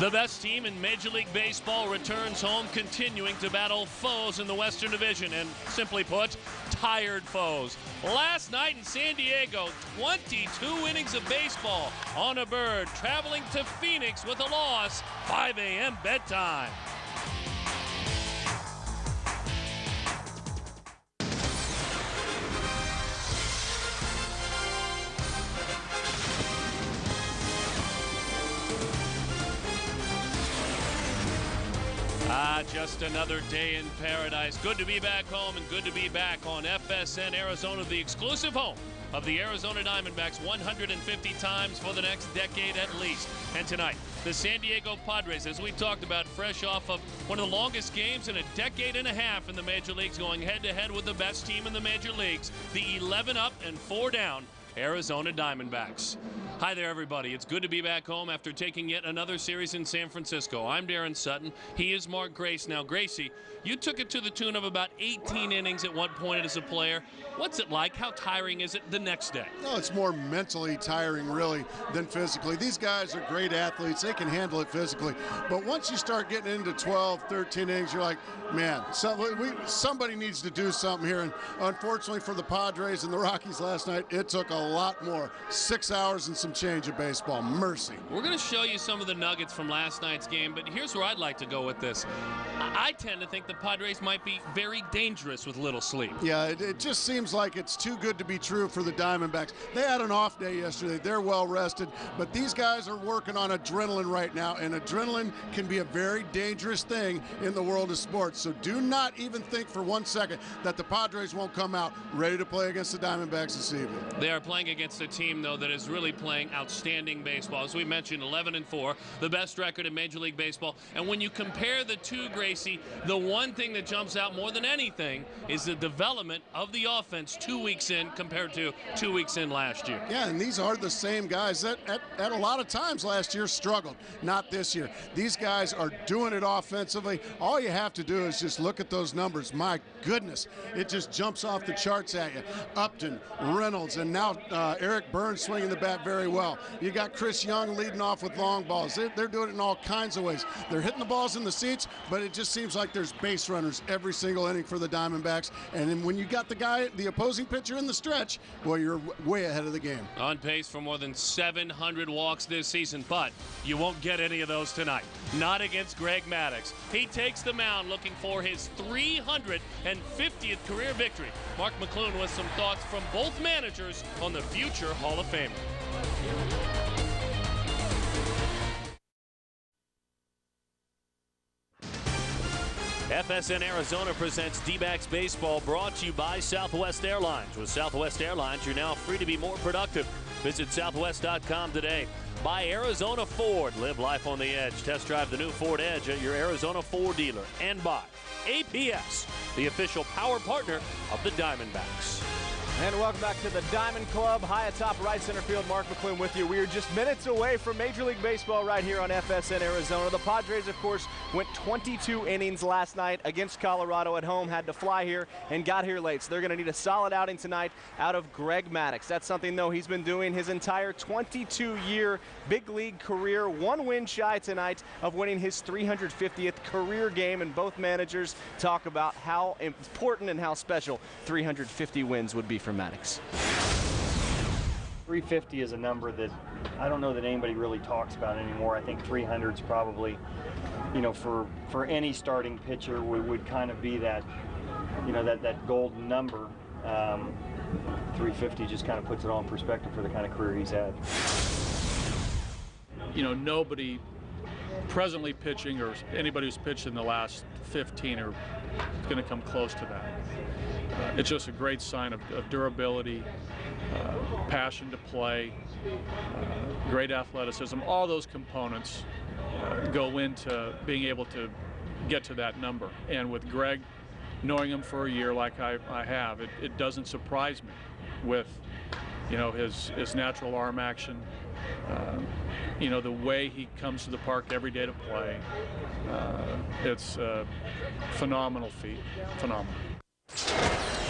The best team in Major League Baseball returns home, continuing to battle foes in the Western Division, and simply put, tired foes. Last night in San Diego, 22 innings of baseball on a bird, traveling to Phoenix with a loss, 5 a.m. bedtime. Just another day in paradise. Good to be back home and good to be back on FSN Arizona, the exclusive home of the Arizona Diamondbacks 150 times for the next decade at least. And tonight, the San Diego Padres, as we talked about, fresh off of one of the longest games in a decade and a half in the major leagues, going head-to-head with the best team in the major leagues, the 11 up and 4 down Arizona Diamondbacks. Hi there, everybody. It's good to be back home after taking yet another series in San Francisco. I'm Darren Sutton. He is Mark Grace. Now, Gracie, you took it to the tune of about 18 innings at one point as a player. What's it like? How tiring is it the next day? No, it's more mentally tiring, really, than physically. These guys are great athletes. They can handle it physically. But once you start getting into 12, 13 innings, you're like, man, somebody needs to do something here. And unfortunately for the Padres and the Rockies last night, it took a lot more. 6 hours and some change of baseball. Mercy. We're going to show you some of the nuggets from last night's game, but here's where I'd like to go with this. I tend to think the Padres might be very dangerous with little sleep. Yeah, it just seems like it's too good to be true for the Diamondbacks. They had an off day yesterday. They're well rested, but these guys are working on adrenaline right now, and adrenaline can be a very dangerous thing in the world of sports. So do not even think for 1 second that the Padres won't come out ready to play against the Diamondbacks this evening. They are playing against a team, though, that is really playing outstanding baseball. As we mentioned, 11-4, the best record in Major League Baseball. And when you compare the two, Gracie, the one thing that jumps out more than anything is the development of the offense 2 weeks in compared to 2 weeks in last year. Yeah, and these are the same guys that at a lot of times last year struggled. Not this year. These guys are doing it offensively. All you have to do is just look at those numbers. My goodness, it just jumps off the charts at you. Upton, Reynolds, and now Eric Burns swinging the bat very well. You got Chris Young leading off with long balls. They're doing it in all kinds of ways. They're hitting the balls in the seats, but it just seems like there's base runners every single inning for the Diamondbacks. And then when you got the opposing pitcher in the stretch, well, you're way ahead of the game. On pace for more than 700 walks this season, but you won't get any of those tonight. Not against Greg Maddux. He takes the mound looking for his 350th career victory. Mark McClune with some thoughts from both managers on the future Hall of Famer. FSN Arizona presents D-backs Baseball, brought to you by Southwest Airlines. With Southwest Airlines, you're now free to be more productive. Visit southwest.com today. By Arizona Ford, live life on the edge. Test drive the new Ford Edge at your Arizona Ford dealer. And by APS, the official power partner of the Diamondbacks. And welcome back to the Diamond Club. High atop right center field, Mark McClune with you. We are just minutes away from Major League Baseball right here on FSN Arizona. The Padres, of course, went 22 innings last night against Colorado at home, had to fly here and got here late. So they're going to need a solid outing tonight out of Greg Maddux. That's something, though, he's been doing his entire 22-year big league career. 1 win shy tonight of winning his 350th career game, and both managers talk about how important and how special 350 wins would be for Maddux. 350 is a number that I don't know that anybody really talks about anymore. I think 300 is probably, you know, for any starting pitcher would kind of be that, you know, that golden number. 350 just kind of puts it all in perspective for the kind of career he's had. You know, nobody presently pitching or anybody who's pitched in the last 15 are going to come close to that. It's just a great sign of durability, passion to play, great athleticism. All those components go into being able to get to that number. And with Greg, knowing him for a year like I have, it doesn't surprise me with, you know, his natural arm action, you know, the way he comes to the park every day to play. It's a phenomenal feat, phenomenal.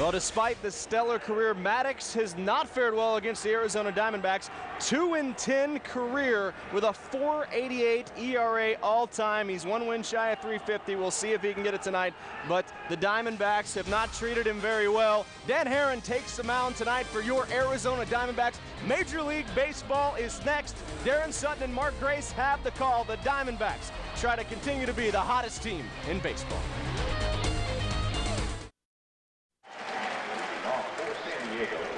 Well, despite the stellar career, Maddux has not fared well against the Arizona Diamondbacks. 2-10 career with a 4.88 ERA all-time. He's 1 win shy of 350. We'll see if he can get it tonight, but the Diamondbacks have not treated him very well. Dan Haren takes the mound tonight for your Arizona Diamondbacks. Major League Baseball is next. Darren Sutton and Mark Grace have the call. The Diamondbacks try to continue to be the hottest team in baseball.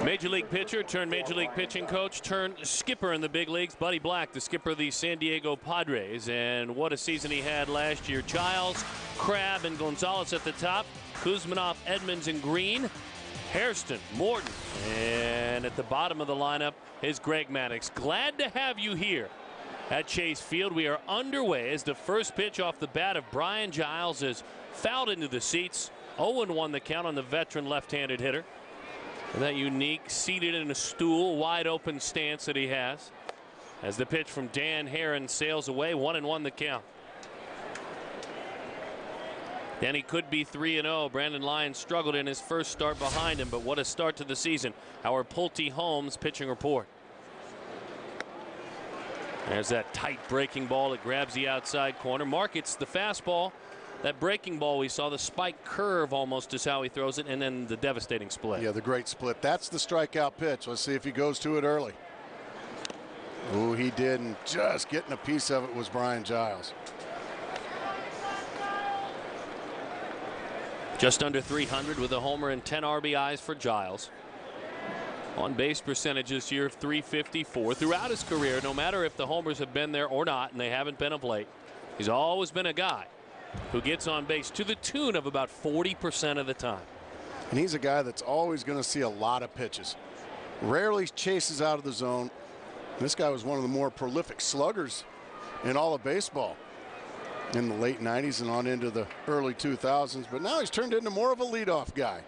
Major League pitcher turned Major League pitching coach turned skipper in the big leagues. Buddy Black, the skipper of the San Diego Padres. And what a season he had last year. Giles, Crabb, and Gonzalez at the top. Kuzminoff, Edmonds, and Green. Hairston, Morton. And at the bottom of the lineup is Greg Maddux. Glad to have you here at Chase Field. We are underway as the first pitch off the bat of Brian Giles is fouled into the seats. 0-1 the count on the veteran left-handed hitter. That unique seated in a stool, wide open stance that he has. As the pitch from Dan Haren sails away, 1-1 the count. Then he could be 3-0. Brandon Lyons struggled in his first start behind him, but what a start to the season. Our Pulte Holmes pitching report. There's that tight breaking ball that grabs the outside corner. Markets the fastball. That breaking ball we saw, the spike curve almost is how he throws it, and then the devastating split. Yeah, the great split. That's the strikeout pitch. Let's see if he goes to it early. Oh, he didn't. Just getting a piece of it was Brian Giles. Just under 300 with a homer and 10 RBIs for Giles. On base percentage this year of .354. Throughout his career, no matter if the homers have been there or not, and they haven't been of late, he's always been a guy who gets on base to the tune of about 40% of the time. And he's a guy that's always going to see a lot of pitches. Rarely chases out of the zone. This guy was one of the more prolific sluggers in all of baseball in the late 90s and on into the early 2000s. But now he's turned into more of a leadoff guy.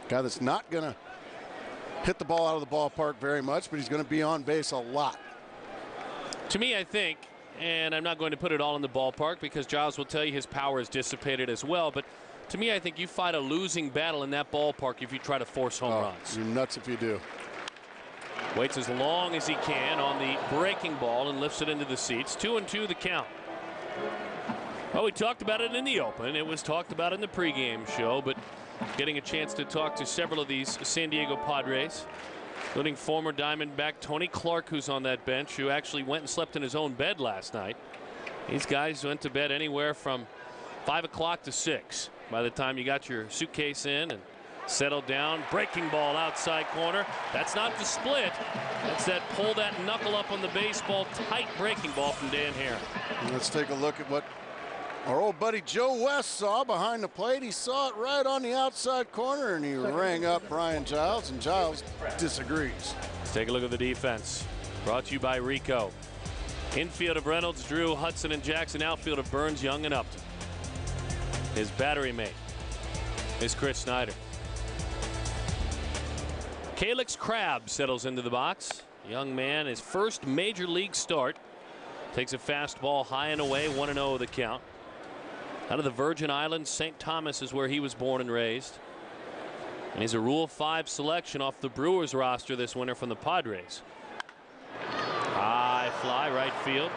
Guy that's not going to hit the ball out of the ballpark very much, but he's going to be on base a lot. To me, I think, and I'm not going to put it all in the ballpark because Giles will tell you his power is dissipated as well, but to me, I think you fight a losing battle in that ballpark if you try to force home runs. You're nuts if you do. Waits as long as he can on the breaking ball and lifts it into the seats. 2-2 the count. Well, we talked about it in the open. It was talked about in the pregame show, but getting a chance to talk to several of these San Diego Padres, including former Diamondback Tony Clark, who's on that bench, who actually went and slept in his own bed last night. These guys went to bed anywhere from 5 o'clock to 6 by the time you got your suitcase in and settled down. Breaking ball outside corner. That's not the split. That's that pull that knuckle up on the baseball. Tight breaking ball from Dan Haren. Let's take a look at what our old buddy Joe West saw behind the plate. He saw it right on the outside corner, and he rang up Brian Giles, and Giles disagrees. Let's take a look at the defense. Brought to you by Rico. Infield of Reynolds, Drew, Hudson, and Jackson. Outfield of Burns, Young, and Upton. His battery mate is Chris Snyder. Calix Crabb settles into the box. Young man, his first major league start. Takes a fastball high and away, 1-0 the count. Out of the Virgin Islands, St. Thomas is where he was born and raised. And he's a Rule 5 selection off the Brewers roster this winter from the Padres. High fly, right field.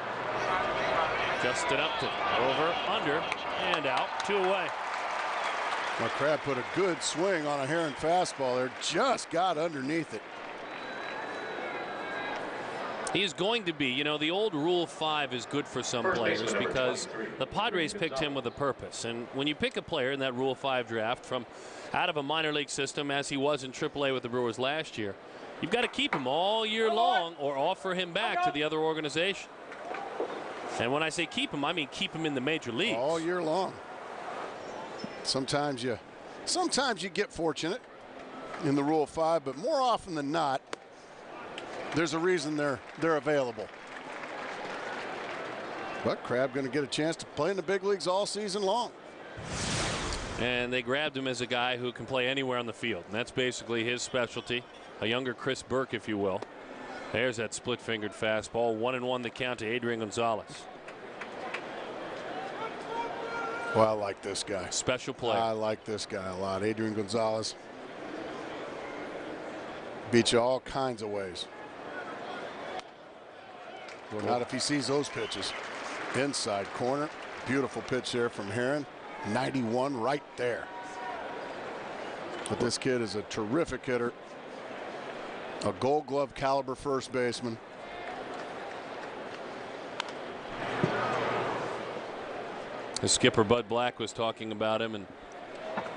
Justin Upton, over, under, and out, 2 away. Well, Crabb put a good swing on a Haren fastball there, just got underneath it. He is going to be, you know, the old Rule 5 is good for some players because the Padres picked him with a purpose. And when you pick a player in that Rule 5 draft from out of a minor league system, as he was in AAA with the Brewers last year, you've got to keep him all year long or offer him back to the other organization. And when I say keep him, I mean keep him in the major leagues. All year long. Sometimes you get fortunate in the Rule 5, but more often than not, there's a reason they're available. But Crabb going to get a chance to play in the big leagues all season long. And they grabbed him as a guy who can play anywhere on the field, and that's basically his specialty. A younger Chris Burke, if you will. There's that split-fingered fastball. 1-1 the count to Adrian Gonzalez. Well, I like this guy. Special player. I like this guy a lot. Adrian Gonzalez. Beat you all kinds of ways. Well, not if he sees those pitches. Inside corner. Beautiful pitch there from Haren. 91 right there. But this kid is a terrific hitter. A Gold Glove caliber first baseman. The skipper Bud Black was talking about him and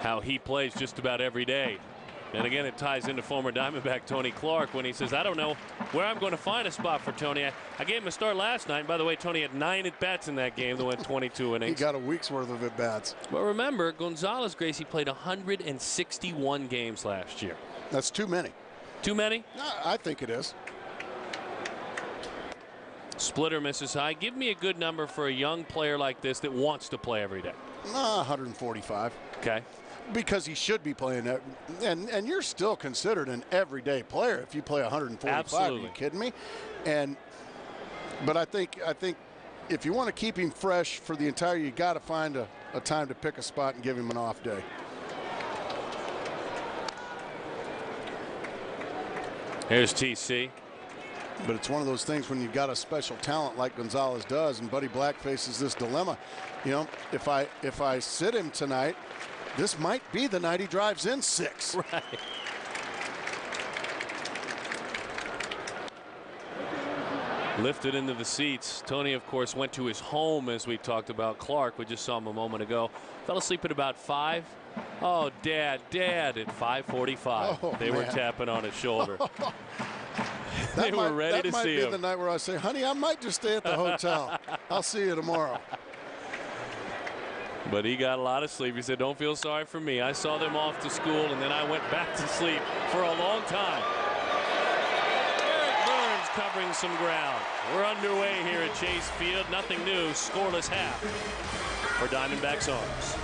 how he plays just about every day. And again, it ties into former Diamondback Tony Clark when he says, I don't know where I'm going to find a spot for Tony. I gave him a start last night. And by the way, Tony had 9 at-bats in that game that went 22 innings. He got a week's worth of at-bats. But remember, Gonzalez, Gracie, played 161 games last year. That's too many. Too many? No, I think it is. Splitter misses high. Give me a good number for a young player like this that wants to play every day. 145. Okay. Because he should be playing that, and you're still considered an everyday player if you play 145. Absolutely. Are you kidding me? But I think if you want to keep him fresh for the entire year, you got to find a time to pick a spot and give him an off day. Here's TC. But it's one of those things when you've got a special talent like Gonzalez does, and Buddy Black faces this dilemma. You know, if I sit him tonight, this might be the night he drives in 6. Right. Lifted into the seats. Tony, of course, went to his home, as we talked about. Clark, we just saw him a moment ago. Fell asleep at about 5. Oh, Dad, at 5:45. Oh, they were tapping on his shoulder. They were ready to see him. That might be the night where I say, honey, I might just stay at the hotel. I'll see you tomorrow. But he got a lot of sleep. He said, don't feel sorry for me. I saw them off to school, and then I went back to sleep for a long time. Eric Burns covering some ground. We're underway here at Chase Field. Nothing new. Scoreless half for Diamondbacks arms.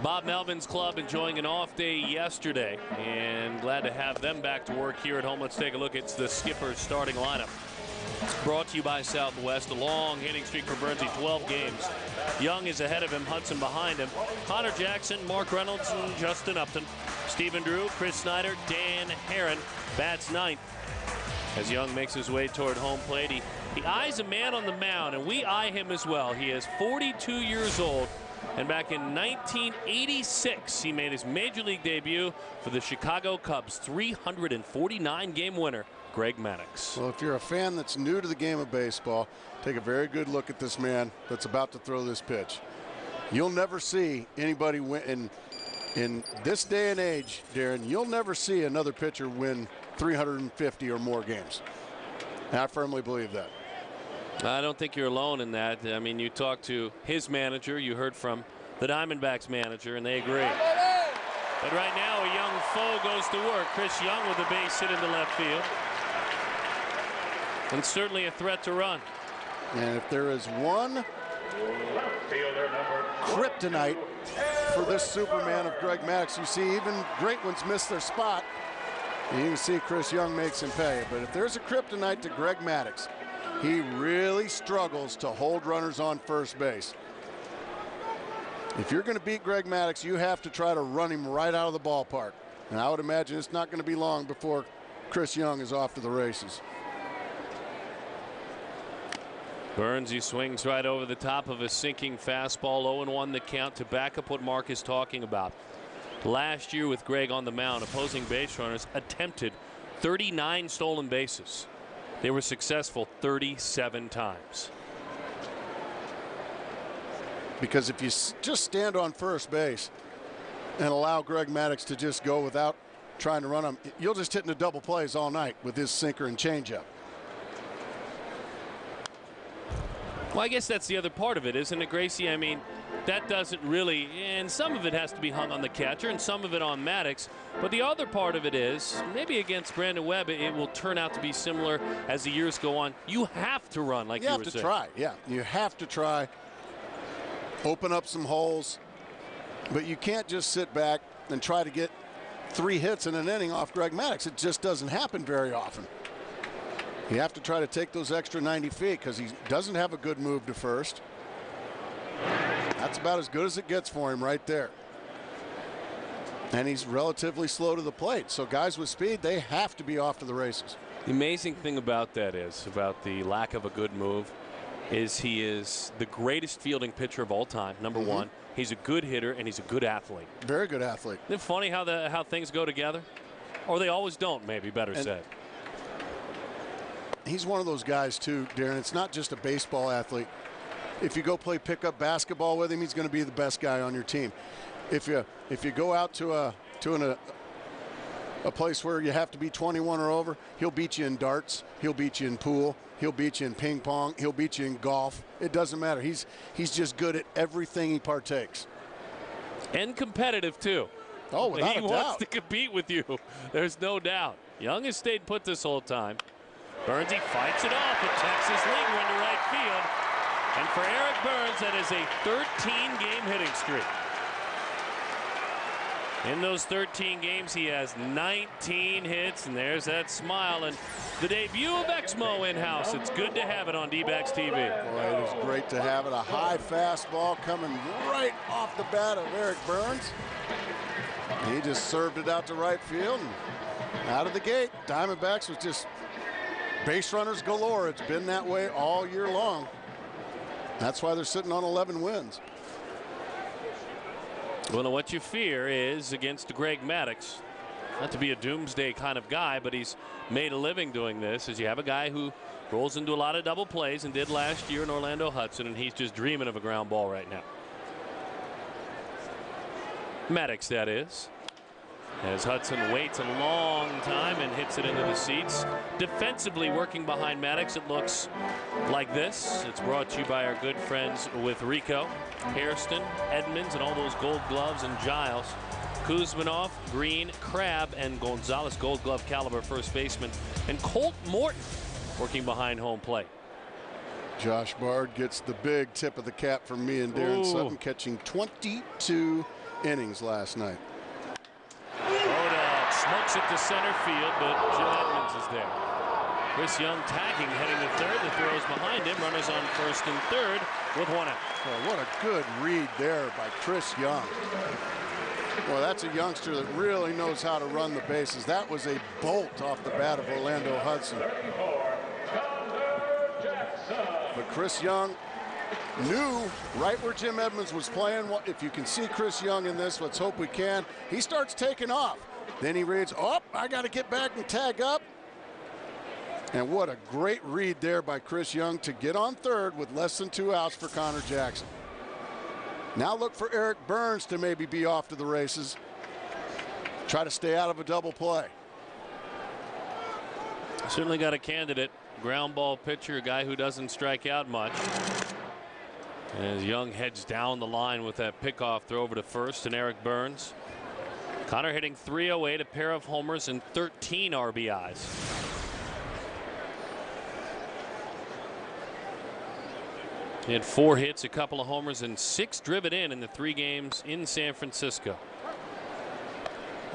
Bob Melvin's club enjoying an off day yesterday, and glad to have them back to work here at home. Let's take a look at the skipper's starting lineup. It's brought to you by Southwest. A long hitting streak for Burnsy, 12 games. Young is ahead of him, Hudson behind him. Connor Jackson, Mark Reynolds, and Justin Upton. Stephen Drew, Chris Snyder, Dan Haren bats 9th. As Young makes his way toward home plate, he eyes a man on the mound, and we eye him as well. He is 42 years old, and back in 1986, he made his major league debut for the Chicago Cubs, 349-game winner. Greg Maddux. Well, if you're a fan that's new to the game of baseball, take a very good look at this man that's about to throw this pitch. You'll never see anybody win in this day and age, Darren. You'll never see another pitcher win 350 or more games. And I firmly believe that. I don't think you're alone in that. I mean, you talked to his manager, you heard from the Diamondbacks manager, and they agree. But right now, a young foe goes to work. Chris Young with a base hit into left field. And certainly a threat to run. And if there is one kryptonite for this Superman of Greg Maddux, you see even great ones miss their spot. And you can see Chris Young makes him pay. But if there's a kryptonite to Greg Maddux, he really struggles to hold runners on first base. If you're going to beat Greg Maddux, you have to try to run him right out of the ballpark. And I would imagine it's not going to be long before Chris Young is off to the races. Burns, he swings right over the top of a sinking fastball. 0-1 the count to back up what Mark is talking about. Last year with Greg on the mound, opposing base runners attempted 39 stolen bases. They were successful 37 times. Because if you just stand on first base and allow Greg Maddux to just go without trying to run him, you'll just hit into double plays all night with his sinker and changeup. Well, I guess that's the other part of it, isn't it, Gracie? I mean, that doesn't really, and some of it has to be hung on the catcher and some of it on Maddux. But the other part of it is, maybe against Brandon Webb, it will turn out to be similar as the years go on. You have to run, like you were saying. You have to try, yeah. You have to try. Open up some holes. But you can't just sit back and try to get 3 hits in an inning off Greg Maddux. It just doesn't happen very often. You have to try to take those extra 90 feet because he doesn't have a good move to first. That's about as good as it gets for him right there. And he's relatively slow to the plate. So guys with speed, they have to be off to the races. The amazing thing about that is, about the lack of a good move, is he is the greatest fielding pitcher of all time, number one. He's a good hitter, and he's a good athlete. Very good athlete. Isn't it funny how things go together? Or they always don't, maybe better said. He's one of those guys, too, Darren. It's not just a baseball athlete. If you go play pickup basketball with him, he's going to be the best guy on your team. If you go out to a place where you have to be 21 or over, he'll beat you in darts, he'll beat you in pool, he'll beat you in ping pong, he'll beat you in golf. It doesn't matter. He's just good at everything he partakes. And competitive too. Oh, without a doubt. He wants to compete with you. There's no doubt. Young has stayed put this whole time. Burns, he fights it off with Texas Leaguer into right field. And for Eric Burns, that is a 13-game hitting streak. In those 13 games, he has 19 hits, and there's that smile. And the debut of Exmo in-house. It's good to have it on D-Backs TV. Boy, it is great to have it. A high fastball coming right off the bat of Eric Burns. He just served it out to right field and out of the gate. Diamondbacks was just base runners galore. It's been that way all year long. That's why they're sitting on 11 wins. Well, what you fear is against Greg Maddux. Not to be a doomsday kind of guy, but he's made a living doing this. Is you have a guy who rolls into a lot of double plays and did last year in Orlando Hudson, and he's just dreaming of a ground ball right now. Maddux, that is. As Hudson waits a long time and hits it into the seats. Defensively working behind Maddux, it looks like this. It's brought to you by our good friends with Rico, Hairston, Edmonds, and all those gold gloves, and Giles. Kuzminoff, Green, Crabb, and Gonzalez gold glove caliber first baseman, and Colt Morton working behind home plate. Josh Bard gets the big tip of the cap from me and Darren Sutton, catching 22 innings last night. Smokes it to center field, but Jim Edmonds is there. Chris Young tagging, heading to third. The throw's behind him. Runners on first and third with one out. Oh, what a good read there by Chris Young. Well, that's a youngster that really knows how to run the bases. That was a bolt off the bat of Orlando Hudson. But Chris Young knew right where Jim Edmonds was playing. If you can see Chris Young in this, let's hope we can. He starts taking off. Then he reads, oh, I got to get back and tag up. And what a great read there by Chris Young to get on third with less than 2 outs for Connor Jackson. Now look for Eric Burns to maybe be off to the races. Try to stay out of a double play. Certainly got a candidate. Ground ball pitcher, a guy who doesn't strike out much. As Young heads down the line with that pickoff throw over to first, and Eric Burns. Connor hitting .308, a pair of homers and 13 RBIs. He had 4 hits, a couple of homers, and 6 driven in the 3 games in San Francisco.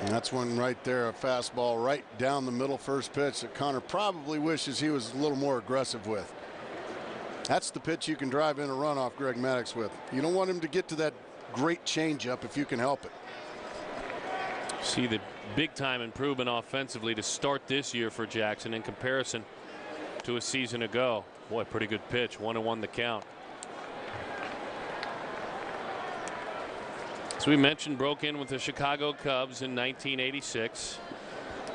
And that's one right there, a fastball right down the middle, first pitch that Connor probably wishes he was a little more aggressive with. That's the pitch you can drive in a run off Greg Maddux with. You don't want him to get to that great changeup if you can help it. See the big time improvement offensively to start this year for Jackson in comparison to a season ago. Boy, pretty good pitch. 1-1 the count. As we mentioned, broke in with the Chicago Cubs in 1986.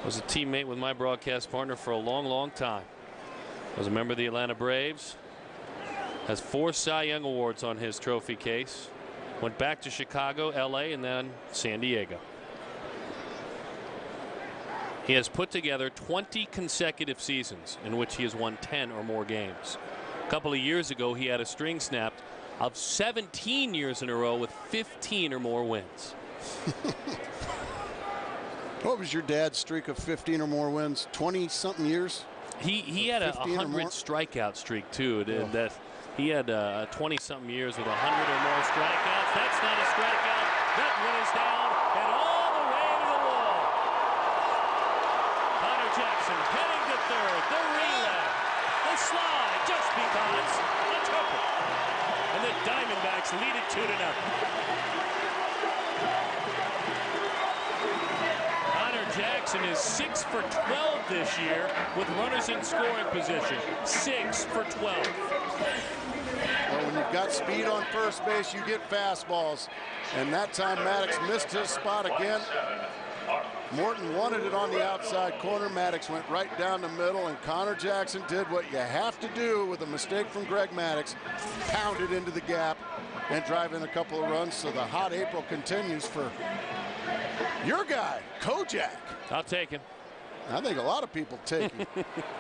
Was a teammate with my broadcast partner for a long time. Was a member of the Atlanta Braves. Has 4 Cy Young awards on his trophy case. Went back to Chicago, LA, and then San Diego. He has put together 20 consecutive seasons in which he has won 10 or more games. A couple of years ago, he had a string snapped of 17 years in a row with 15 or more wins. What was your dad's streak of 15 or more wins? 20-something years? He had a 100 strikeout streak, too. That he had 20-something years with 100 or more strikeouts. That's not a strikeout. That one is down and all the way to the wall. Connor Jackson heading to third. The relay. The slide just because. A triple. And the Diamondbacks lead it 2-0. Jackson is 6 for 12 this year with runners in scoring position. 6 for 12. Well, when you've got speed on first base, you get fastballs. And that time Maddux missed his spot again. Morton wanted it on the outside corner. Maddux went right down the middle, and Connor Jackson did what you have to do with a mistake from Greg Maddux. Pounded into the gap and drive in a couple of runs. So the hot April continues for your guy, Kojak. I'll take him. I think a lot of people take him.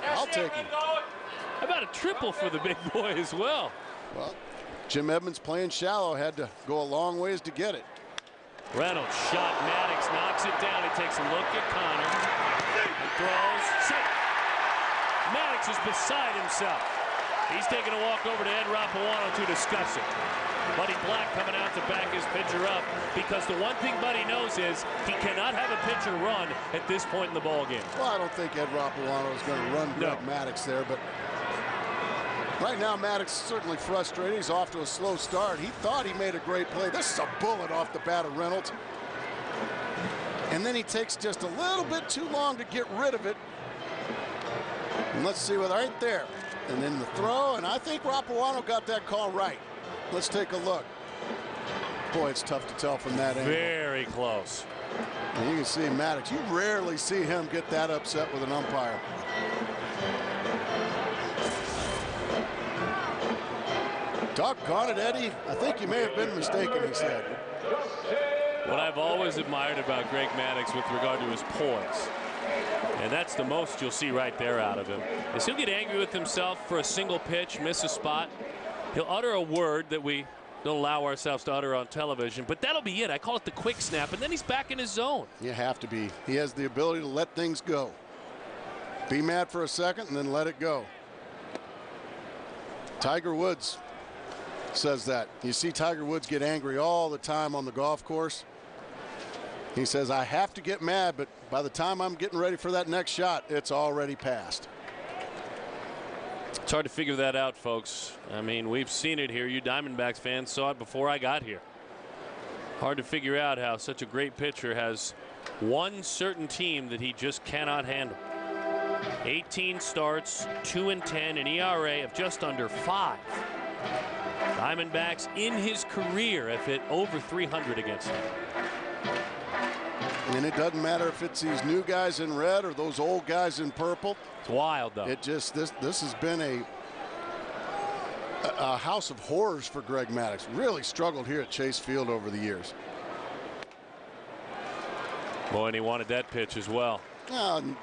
I'll take him. How about a triple for the big boy as well? Well, Jim Edmonds playing shallow had to go a long ways to get it. Reynolds shot. Maddux knocks it down. He takes a look at Connor and throws. Safe. Maddux is beside himself. He's taking a walk over to Ed Rapuano to discuss it. Buddy Black coming out to back his pitcher up, because the one thing Buddy knows is he cannot have a pitcher run at this point in the ball game. Well, I don't think Ed Rapuano is going to run Greg Maddux there, but right now Maddux is certainly frustrated. He's off to a slow start. He thought he made a great play. This is a bullet off the bat of Reynolds. And then he takes just a little bit too long to get rid of it. And let's see what right there. And then the throw, and I think Rapuano got that call right. Let's take a look. Boy, it's tough to tell from that angle. Very close. And you can see Maddux. You rarely see him get that upset with an umpire. Doggone it, Eddie. I think you may have been mistaken, he said. What I've always admired about Greg Maddux with regard to his poise, and that's the most you'll see right there out of him, is he'll get angry with himself for a single pitch, miss a spot. He'll utter a word that we don't allow ourselves to utter on television, but that'll be it. I call it the quick snap, and then he's back in his zone. You have to be. He has the ability to let things go. Be mad for a second and then let it go. Tiger Woods says that. You see Tiger Woods get angry all the time on the golf course. He says, I have to get mad, but by the time I'm getting ready for that next shot, it's already passed. It's hard to figure that out, folks. I mean, we've seen it here. You Diamondbacks fans saw it before I got here. Hard to figure out how such a great pitcher has one certain team that he just cannot handle. 18 starts, 2-10, an ERA of just under 5. Diamondbacks in his career have hit over 300 against him. And it doesn't matter if it's these new guys in red or those old guys in purple. It's wild, though. It just, this has been a house of horrors for Greg Maddux. Really struggled here at Chase Field over the years. Boy, and he wanted that pitch as well.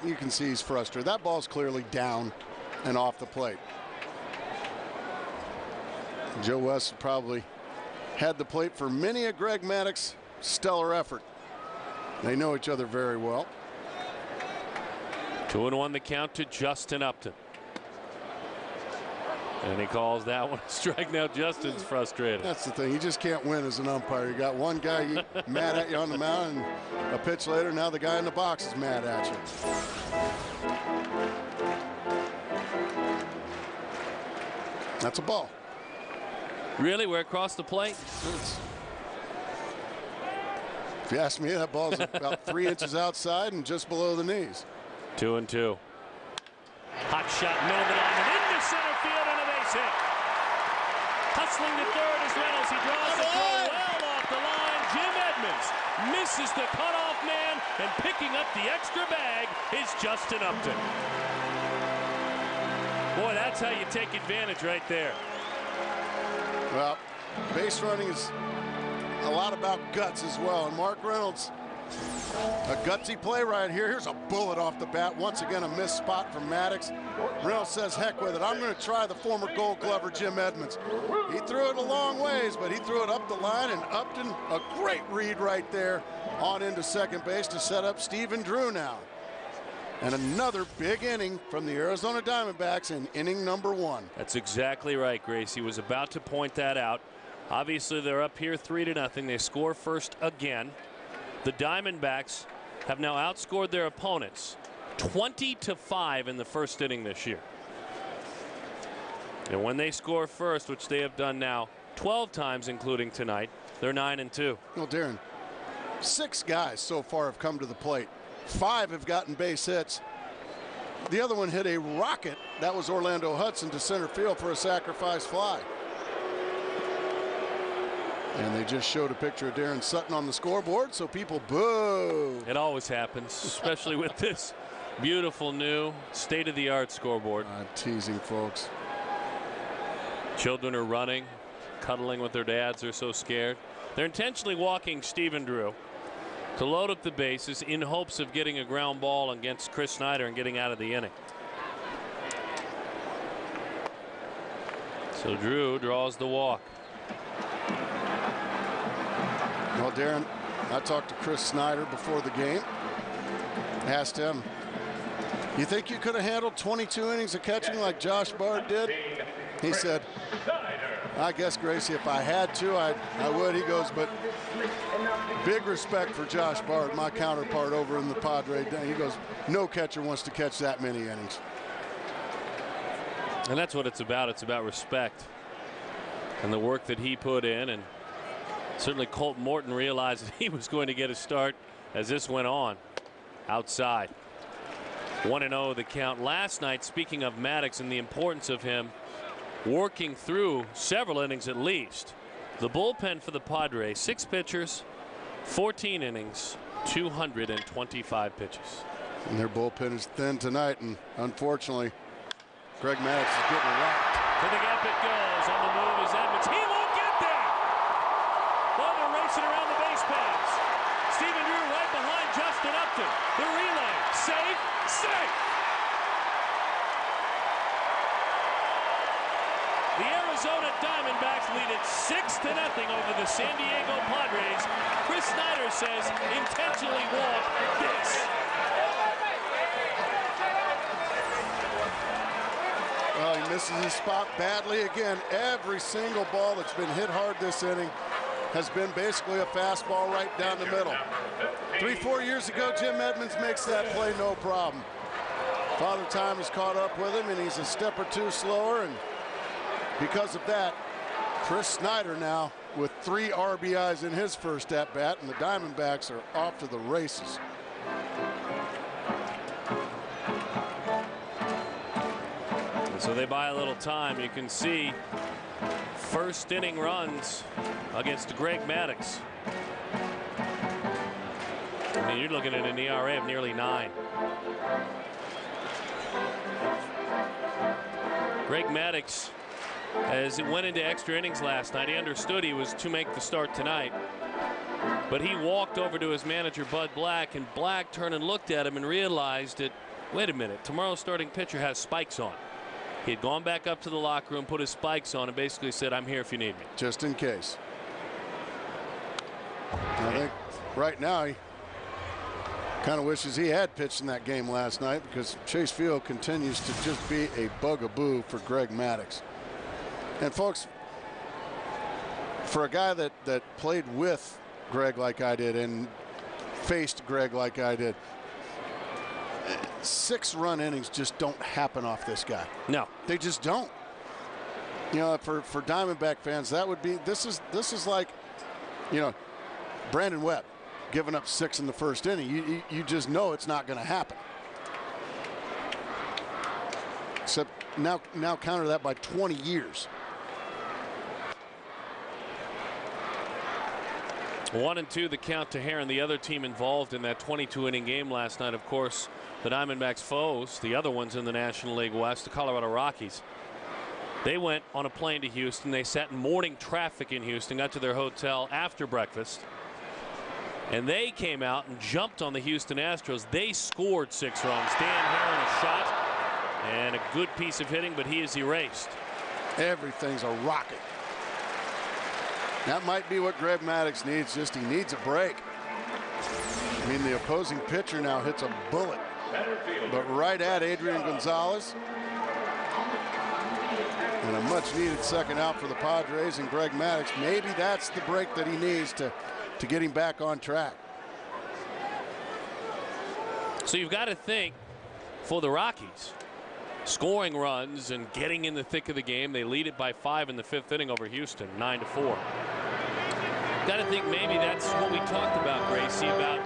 You can see he's frustrated. That ball's clearly down and off the plate. Joe West probably had the plate for many a Greg Maddux stellar effort. They know each other very well. 2-1 the count to Justin Upton. And he calls that one a strike. Now Justin's frustrated. That's the thing. You just can't win as an umpire. You got one guy mad at you on the mound, and a pitch later, now the guy in the box is mad at you. That's a ball. Really? We're across the plate? If you ask me, that ball's about 3 inches outside and just below the knees. 2-2. Hot shot, middle of the line, and into center field, and a base hit. Hustling to third is Reynolds. He draws the throw well off the line. Jim Edmonds misses the cutoff man, and picking up the extra bag is Justin Upton. Boy, that's how you take advantage right there. Well, base running is a lot about guts as well. And Mark Reynolds, a gutsy play right here. Here's a bullet off the bat. Once again, a missed spot from Maddux. Reynolds says, heck with it. I'm going to try the former Gold Glover Jim Edmonds. He threw it a long ways, but he threw it up the line, and Upton, a great read right there on into second base to set up Stephen Drew now. And another big inning from the Arizona Diamondbacks in inning number 1. That's exactly right, Grace. He was about to point that out. Obviously, they're up here 3-0. They score first again. The Diamondbacks have now outscored their opponents 20-5 in the first inning this year. And when they score first, which they have done now 12 times, including tonight, they're 9-2. Well, Darren, 6 guys so far have come to the plate 5 have gotten base hits. The other one hit a rocket. That was Orlando Hudson to center field for a sacrifice fly. And they just showed a picture of Darren Sutton on the scoreboard, so people boo. It always happens, especially with this beautiful new state-of-the-art scoreboard. I'm teasing, folks. Children are running, cuddling with their dads. They're so scared. They're intentionally walking Stephen Drew to load up the bases in hopes of getting a ground ball against Chris Snyder and getting out of the inning. So Drew draws the walk. Well, Darren, I talked to Chris Snyder before the game. Asked him, you think you could have handled 22 innings of catching like Josh Bard did? He said, I guess, Gracie, if I had to, I would. He goes, but big respect for Josh Bard, my counterpart over in the Padres. He goes, no catcher wants to catch that many innings. And that's what it's about. It's about respect and the work that he put in. And certainly Colt Morton realized that he was going to get a start as this went on. Outside. 1-0 the count. Last night, speaking of Maddux and the importance of him working through several innings at least. The bullpen for the Padres, 6 pitchers, 14 innings, 225 pitches. And their bullpen is thin tonight, and unfortunately, Greg Maddux is getting rocked. To the gap it goes. On the move is Edmonds. He won't get there. Well, they're racing around the base paths. Stephen Drew right behind Justin Upton. The relay. Safe. Safe. The Arizona Diamondbacks lead it 6-0 over the San Diego Padres. Chris Snyder says intentionally walk this. Well, he misses his spot badly again. Every single ball that's been hit hard this inning has been basically a fastball right down the middle. 3-4 years ago, Jim Edmonds makes that play no problem. Father Time has caught up with him, and he's a step or two slower, and because of that, Chris Snyder now with 3 RBIs in his first at-bat, and the Diamondbacks are off to the races. So they buy a little time. You can see first inning runs against Greg Maddux. I mean, you're looking at an ERA of nearly 9. Greg Maddux, as it went into extra innings last night, he understood he was to make the start tonight. But he walked over to his manager, Bud Black, and Black turned and looked at him and realized that, wait a minute, tomorrow's starting pitcher has spikes on. He had gone back up to the locker room, put his spikes on, and basically said, I'm here if you need me. Just in case. I think right now he kind of wishes he had pitched in that game last night, because Chase Field continues to just be a bugaboo for Greg Maddux. And folks, for a guy that played with Greg like I did and faced Greg like I did, 6-run innings just don't happen off this guy. No, they just don't. You know, for Diamondback fans, that would be, this is like, you know, Brandon Webb giving up 6 in the first inning. You just know it's not going to happen. Except now counter that by 20 years. 1-2 the count to Haren, the other team involved in that 22-inning game last night. Of course, the Diamondbacks' foes, the other ones in the National League West, the Colorado Rockies. They went on a plane to Houston. They sat in morning traffic in Houston, got to their hotel after breakfast, and they came out and jumped on the Houston Astros. They scored 6 runs. Dan Haren a shot and a good piece of hitting, but he is erased. Everything's a rocket. That might be what Greg Maddux needs. Just he needs a break. I mean, the opposing pitcher now hits a bullet, but right at Adrian Gonzalez. And a much-needed second out for the Padres and Greg Maddux. Maybe that's the break that he needs to get him back on track. So you've got to think for the Rockies, scoring runs and getting in the thick of the game. They lead it by 5 in the 5th inning over Houston, 9-4. Got to think maybe that's what we talked about, Gracie, about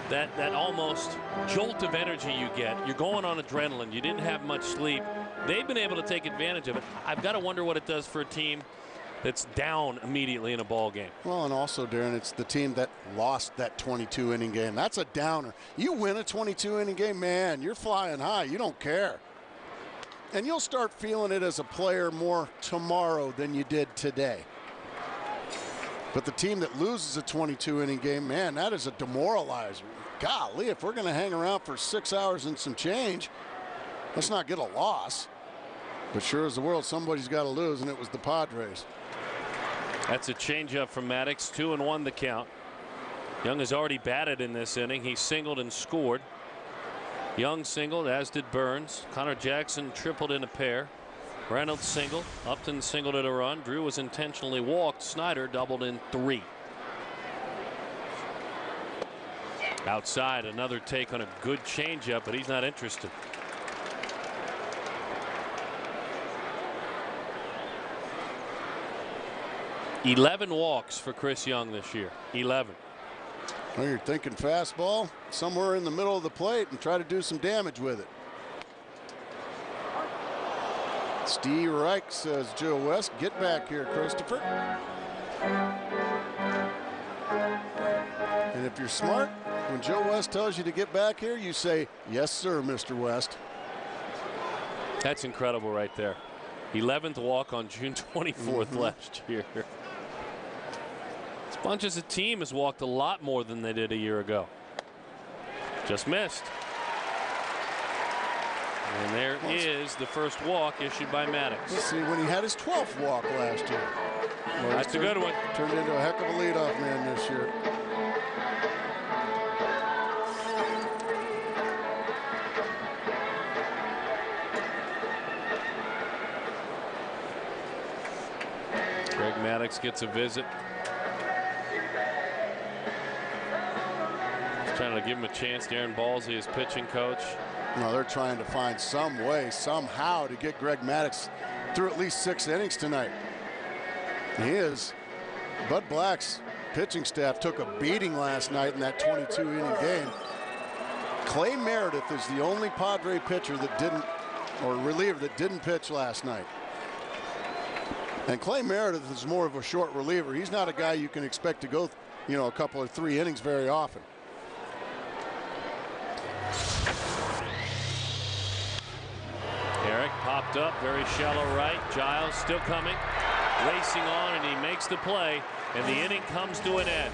that almost jolt of energy you get. You're going on adrenaline. You didn't have much sleep. They've been able to take advantage of it. I've got to wonder what it does for a team that's down immediately in a ball game. Well, and also, Darren, it's the team that lost that 22-inning game. That's a downer. You win a 22-inning game, man, you're flying high. You don't care. And you'll start feeling it as a player more tomorrow than you did today. But the team that loses a 22-inning game, man, that is a demoralizer. Golly, if we're going to hang around for 6 hours and some change, let's not get a loss. But sure as the world, somebody's got to lose, and it was the Padres. That's a changeup from Maddux. 2-1 the count. Young has already batted in this inning. He singled and scored. Young singled, as did Burns. Connor Jackson tripled in a pair. Reynolds singled. Upton singled in a run. Drew was intentionally walked. Snyder doubled in 3. Outside, another take on a good changeup, but he's not interested. $11 walks for Chris Young this year. 11. Well, you're thinking fastball somewhere in the middle of the plate and try to do some damage with it. Steve Reich says, Joe West, get back here, Christopher. And if you're smart, when Joe West tells you to get back here, you say, yes, sir, Mr. West. That's incredible right there. 11th walk on June 24th last year. This bunch as a team has walked a lot more than they did a year ago. Just missed. And there is the first walk issued by Maddux. Let's see, when he had his 12th walk last year. Well, that's a good one. Turned into a heck of a leadoff man this year. Greg Maddux gets a visit. He's trying to give him a chance. Darren Ballsy, his pitching coach. No, they're trying to find some way, somehow, to get Greg Maddux through at least 6 innings tonight. He is. Bud Black's pitching staff took a beating last night in that 22-inning game. Clay Meredith is the only Padre pitcher that didn't, or reliever that didn't pitch last night. And Clay Meredith is more of a short reliever. He's not a guy you can expect to go, you know, a couple or 3 innings very often. Eric popped up, very shallow right. Giles still coming, racing on, and he makes the play, and the inning comes to an end.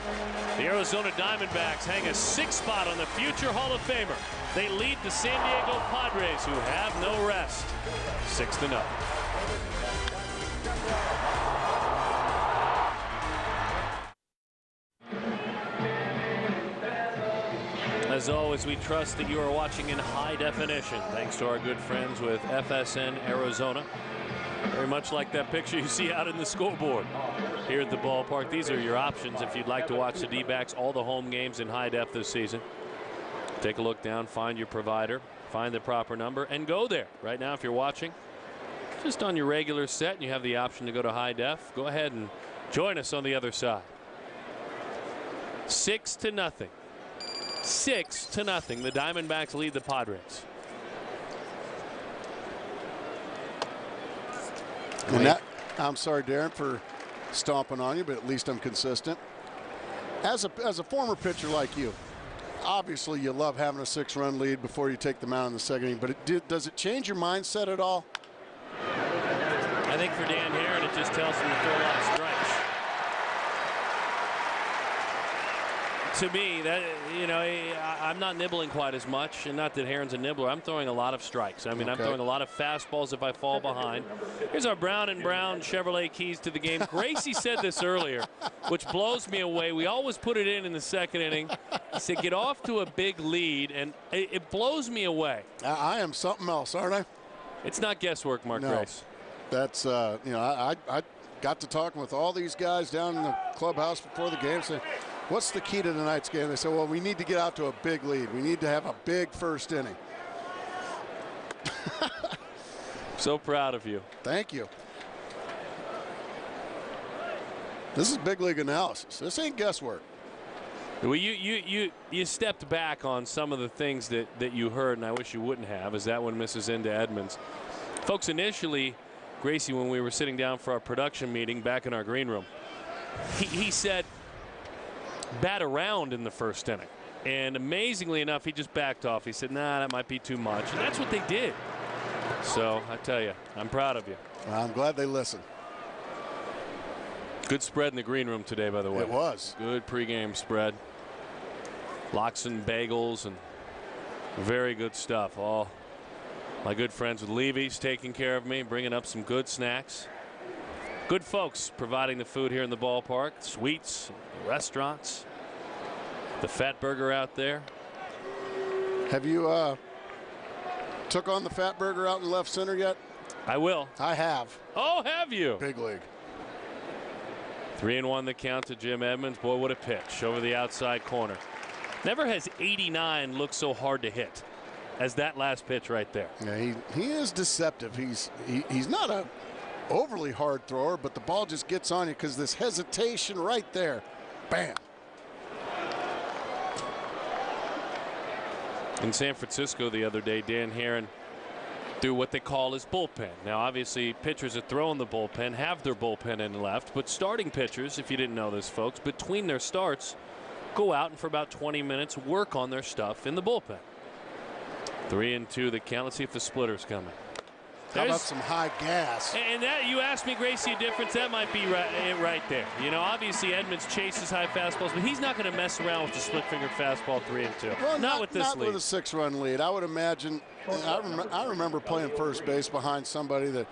The Arizona Diamondbacks hang a 6th spot on the future Hall of Famer. They lead the San Diego Padres, who have no rest, 6-0. As always, we trust that you are watching in high definition, thanks to our good friends with FSN Arizona. Very much like that picture you see out in the scoreboard here at the ballpark. These are your options if you'd like to watch the D-backs, all the home games in high def this season. Take a look down, find your provider, find the proper number, and go there. Right now, if you're watching just on your regular set and you have the option to go to high def, go ahead and join us on the other side. 6-0. 6-0. The Diamondbacks lead the Padres. And that, I'm sorry, Darren, for stomping on you, but at least I'm consistent. As a former pitcher like you, obviously you love having a 6-run lead before you take the mound in the second inning, but does it change your mindset at all? I think for Dan Haren, it just tells him to throw a lot of strikes. To me, that, you know, I'm not nibbling quite as much, and not that Heron's a nibbler. I'm throwing a lot of strikes. I mean, I'm throwing a lot of fastballs if I fall behind. Here's our Brown & Brown Chevrolet keys to the game. Gracie said this earlier, which blows me away. We always put it in the second inning. He said, get off to a big lead, and it blows me away. I am something else, aren't I? It's not guesswork, Mark Grace. That's, you know, I got to talking with all these guys down in the clubhouse before the game, saying, what's the key to tonight's game? They said, well, we need to get out to a big lead. We need to have a big first inning. So proud of you. Thank you. This is big league analysis. This ain't guesswork. Well, you stepped back on some of the things that you heard, and I wish you wouldn't have, as that one misses into Edmonds. Folks, initially, Gracie, when we were sitting down for our production meeting back in our green room, he said bat around in the first inning. And amazingly enough, he just backed off. He said, nah, that might be too much. And that's what they did. So I tell you, I'm proud of you. Well, I'm glad they listened. Good spread in the green room today, by the way. It was. Good pregame spread. Lox and bagels and very good stuff. All my good friends with Levy's taking care of me, bringing up some good snacks. Good folks providing the food here in the ballpark. Sweets, restaurants. The Fat Burger out there. Have you took on the Fat Burger out in left center yet? I will. I have. Oh, have you? Big league. 3-1 the count to Jim Edmonds. Boy, what a pitch over the outside corner. Never has 89 looked so hard to hit as that last pitch right there. Yeah, he is deceptive. He's not a overly hard thrower, but the ball just gets on you because this hesitation right there. Bam. In San Francisco the other day, Dan Haren threw what they call his bullpen. Now, obviously, pitchers that throw in the bullpen have their bullpen in left, but starting pitchers, if you didn't know this, folks, between their starts, go out and for about 20 minutes work on their stuff in the bullpen. 3-2 the count. Let's see if the splitter's coming. How about some high gas? And that, you asked me, Gracie, a difference. That might be right there. You know, obviously Edmonds chases high fastballs, but he's not going to mess around with the split-fingered fastball 3-2. Well, not with this not lead. With a 6-run lead. I would imagine. I remember playing first base behind somebody that,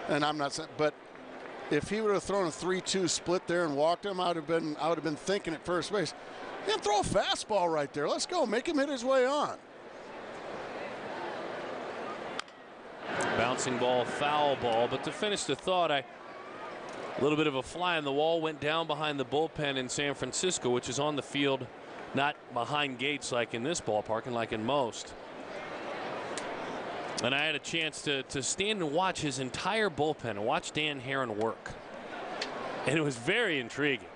and I'm not saying, but if he would have thrown a 3-2 split there and walked him, I would have been thinking at first base, yeah, throw a fastball right there. Let's go. Make him hit his way on. Bouncing ball, foul ball, but to finish the thought, a little bit of a fly on the wall went down behind the bullpen in San Francisco, which is on the field, not behind gates like in this ballpark and like in most. And I had a chance to stand and watch his entire bullpen and watch Dan Haren work. And it was very intriguing.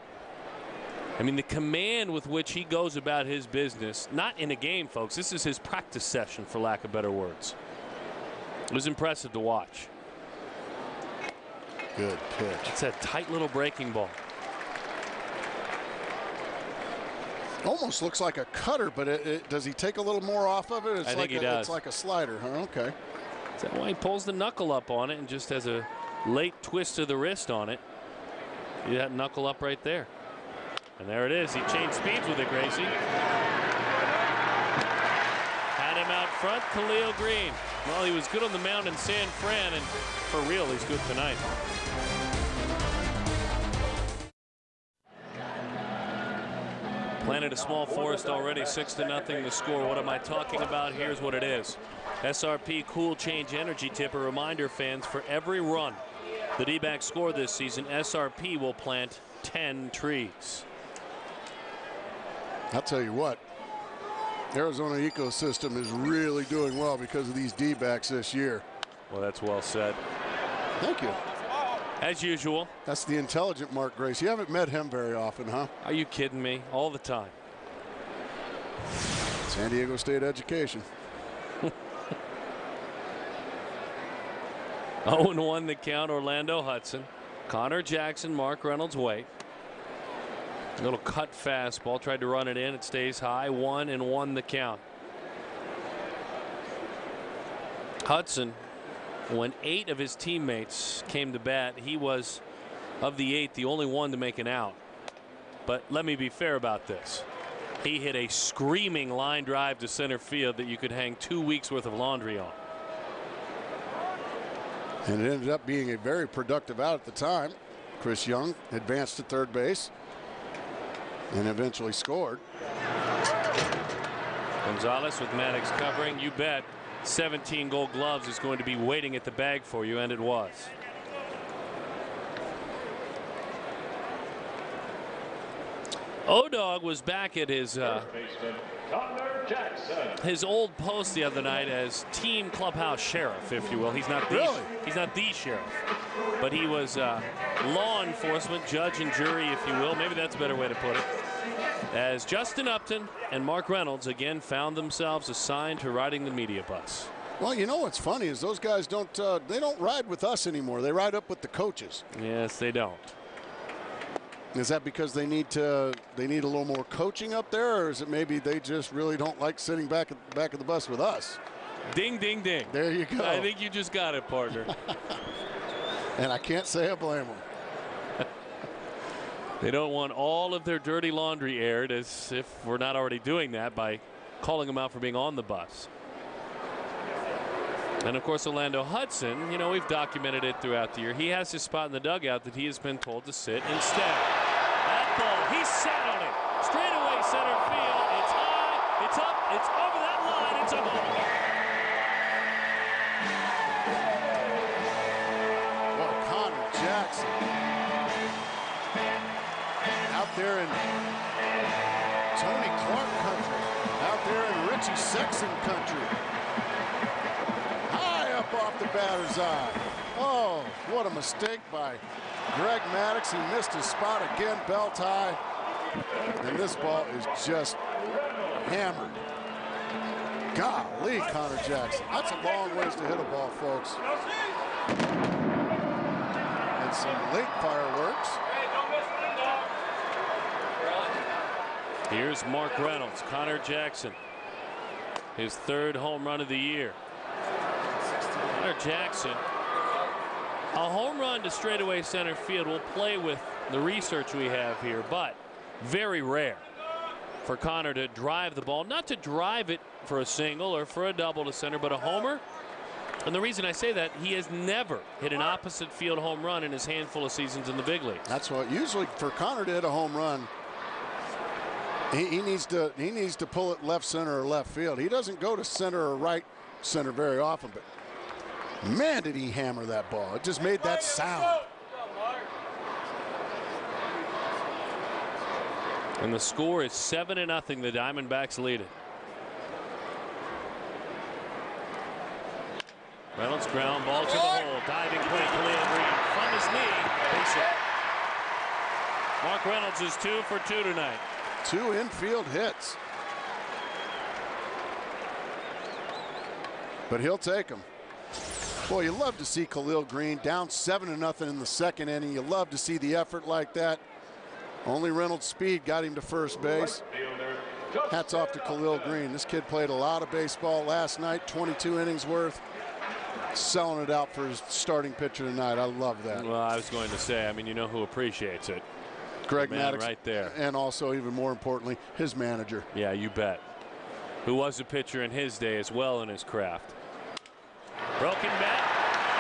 I mean, the command with which he goes about his business, not in a game, folks. This is his practice session, for lack of better words. It was impressive to watch. Good pitch. It's a tight little breaking ball. Almost looks like a cutter, but does he take a little more off of it? I think he does. It's like a slider, huh? Okay. Is that why he pulls the knuckle up on it and just has a late twist of the wrist on it? See that knuckle up right there. And there it is. He changed speeds with it, Gracie. Had him out front, Khalil Green. Well, he was good on the mound in San Fran, and for real, he's good tonight. Planted a small forest already, 6-0 the score. What am I talking about? Here's what it is. SRP Cool Change Energy Tip. A reminder, fans, for every run the D-backs score this season, SRP will plant 10 trees. I'll tell you what, Arizona ecosystem is really doing well because of these D-backs this year. Well, that's well said. Thank you. As usual. That's the intelligent Mark Grace. You haven't met him very often, huh? Are you kidding me? All the time. San Diego State education. 0-1 the count, Orlando Hudson. Connor Jackson, Mark Reynolds wait. A little cut fastball, tried to run it in. It stays high. 1-1 the count. Hudson, when 8 of his teammates came to bat, he was, of the 8, the only one to make an out. But let me be fair about this. He hit a screaming line drive to center field that you could hang 2 weeks worth of laundry on. And it ended up being a very productive out at the time. Chris Young advanced to third base and eventually scored. Gonzalez with Maddux covering. You bet 17 Gold Gloves is going to be waiting at the bag for you, and it was. O-Dog was back at his old post the other night as team clubhouse sheriff, if you will. He's not the sheriff, but he was law enforcement, judge and jury, if you will. Maybe that's a better way to put it. as Justin Upton and Mark Reynolds again found themselves assigned to riding the media bus. Well, you know what's funny is those guys don't ride with us anymore. They ride up with the coaches. Yes, they don't. Is that because they need a little more coaching up there, or is it maybe they just really don't like sitting back at the back of the bus with us? Ding, ding, ding. There you go. I think you just got it, partner. And I can't say I blame them. They don't want all of their dirty laundry aired, as if we're not already doing that by calling them out for being on the bus. And of course, Orlando Hudson, you know, we've documented it throughout the year. He has his spot in the dugout that he has been told to sit instead. That ball, he sat on it. Straight away center field. It's high, it's up, it's over that line, it's a home. Well, Connor Jackson out there in Tony Clark country, out there in Richie Sexton country. Off the batter's eye. Oh, what a mistake by Greg Maddux. He missed his spot again, belt high. And this ball is just hammered. Golly, Connor Jackson. That's a long ways to hit a ball, folks. And some late fireworks. Here's Mark Reynolds, Connor Jackson, his third home run of the year. Connor Jackson, a home run to straightaway center field will play with the research we have here, but very rare for Connor to drive the ball, not to drive it for a single or for a double to center, but a homer. And the reason I say that, he has never hit an opposite field home run in his handful of seasons in the big leagues. That's what usually for Connor to hit a home run, he needs to pull it left center or left field. He doesn't go to center or right center very often, but man, did he hammer that ball. It just made that sound. And the score is 7-0. The Diamondbacks lead it. Reynolds ground ball to the hole. Diving play, Khalil Green from his knee. Base hit. Mark Reynolds is 2 for 2 tonight. 2 infield hits. But he'll take them. Boy, you love to see Khalil Green down 7-0 in the second inning. You love to see the effort like that. Only Reynolds' speed got him to first base. Hats off to Khalil Green. This kid played a lot of baseball last night, 22 innings worth. Selling it out for his starting pitcher tonight. I love that. Well, I was going to say, I mean, you know who appreciates it? Greg Maddux, right there. And also, even more importantly, his manager. Yeah, you bet. Who was a pitcher in his day as well in his craft. Broken bat.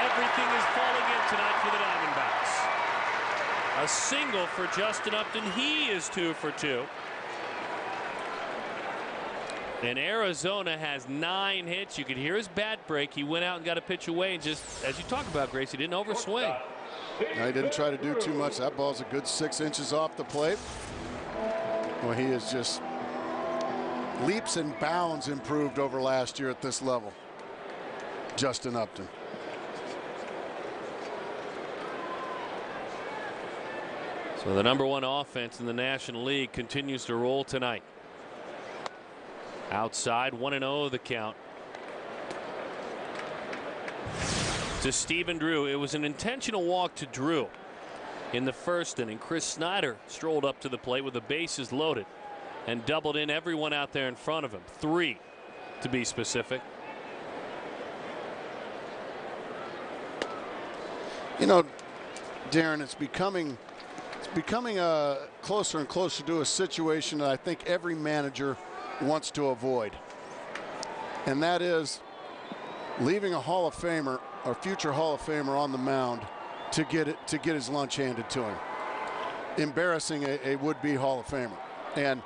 Everything is falling in tonight for the Diamondbacks. A single for Justin Upton. He is 2 for 2. And Arizona has 9 hits. You could hear his bat break. He went out and got a pitch away. And just, as you talk about, Grace, he didn't overswing. No, he didn't try to do too much. That ball's a good 6 inches off the plate. Well, he is just leaps and bounds improved over last year at this level. Justin Upton. So the #1 offense in the National League continues to roll tonight. Outside, 1-0 the count to Stephen Drew. It was an intentional walk to Drew in the first inning. Chris Snyder strolled up to the plate with the bases loaded and doubled in everyone out there in front of him. 3 to be specific. You know, Darren, it's becoming closer and closer to a situation that I think every manager wants to avoid, and that is leaving a Hall of Famer or future Hall of Famer on the mound to get his lunch handed to him, embarrassing a would-be Hall of Famer. And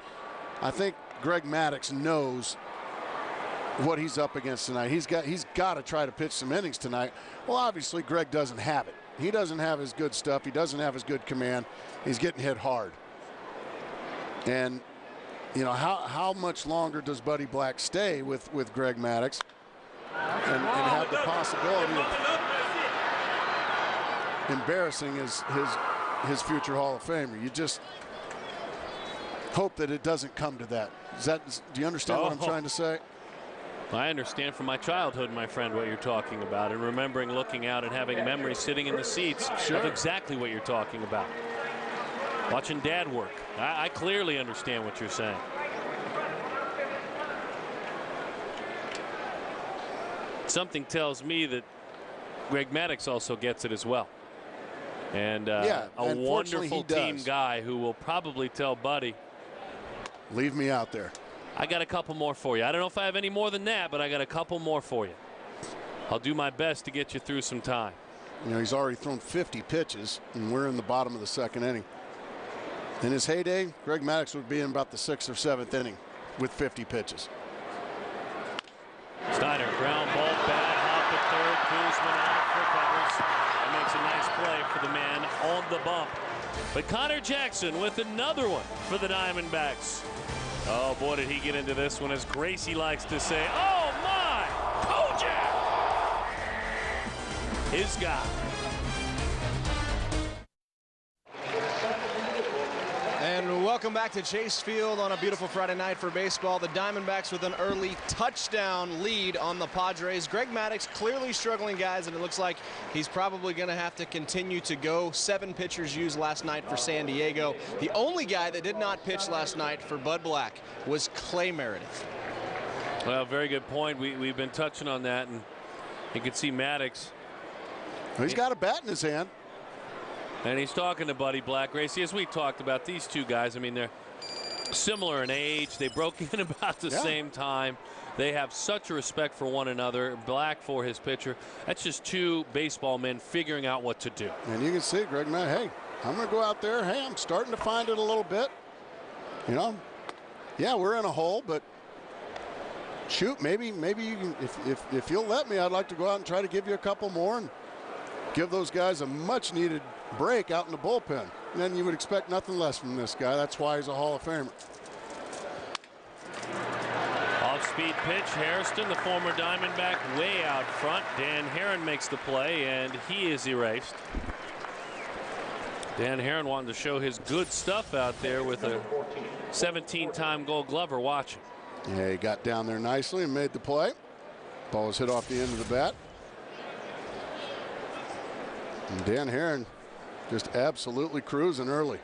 I think Greg Maddux knows what he's up against tonight. He's got to try to pitch some innings tonight. Well, obviously Greg doesn't have it. He doesn't have his good stuff. He doesn't have his good command. He's getting hit hard. And you know, how much longer does Buddy Black stay with Greg Maddux and have the possibility of embarrassing his future Hall of Famer? hope that it doesn't come to that. Do you understand what I'm trying to say? I understand from my childhood, my friend, what you're talking about, and remembering looking out and having memories sitting in the seats of exactly what you're talking about. Watching Dad work. I clearly understand what you're saying. Something tells me that Greg Maddux also gets it as well. And a wonderful team guy who will probably tell Buddy, leave me out there. I got a couple more for you. I don't know if I have any more than that, but I got a couple more for you. I'll do my best to get you through some time. You know, he's already thrown 50 pitches, and we're in the bottom of the second inning. In his heyday, Greg Maddux would be in about the 6th or 7th inning with 50 pitches. Snyder, ground ball, bad hop at third. Kuzman out for covers. And makes a nice play for the man on the bump. But Connor Jackson with another one for the Diamondbacks. Oh, boy, did he get into this one, as Gracie likes to say. Oh, my! Kojak! His guy. And welcome back to Chase Field on a beautiful Friday night for baseball. The Diamondbacks with an early touchdown lead on the Padres. Greg Maddux clearly struggling, guys, and it looks like he's probably going to have to continue to go. 7 pitchers used last night for San Diego. The only guy that did not pitch last night for Bud Black was Clay Meredith. Well, very good point. We've been touching on that, and you can see Maddux. He's got a bat in his hand. And he's talking to Buddy Black. Gracie, as we talked about, these two guys, I mean, they're similar in age. They broke in about the same time. They have such a respect for one another. Black for his pitcher. That's just two baseball men figuring out what to do. And you can see Greg Maddux, hey, I'm going to go out there. Hey, I'm starting to find it a little bit. You know, yeah, we're in a hole, but shoot, maybe you can, if you'll let me, I'd like to go out and try to give you a couple more and give those guys a much needed break out in the bullpen. And then you would expect nothing less from this guy. That's why he's a Hall of Famer. Off-speed pitch. Hairston, the former Diamondback, way out front. Dan Haren makes the play, and he is erased. Dan Haren wanting to show his good stuff out there with a 17-time Gold Glover watching. Yeah, he got down there nicely and made the play. Ball was hit off the end of the bat. And Dan Haren just absolutely cruising early.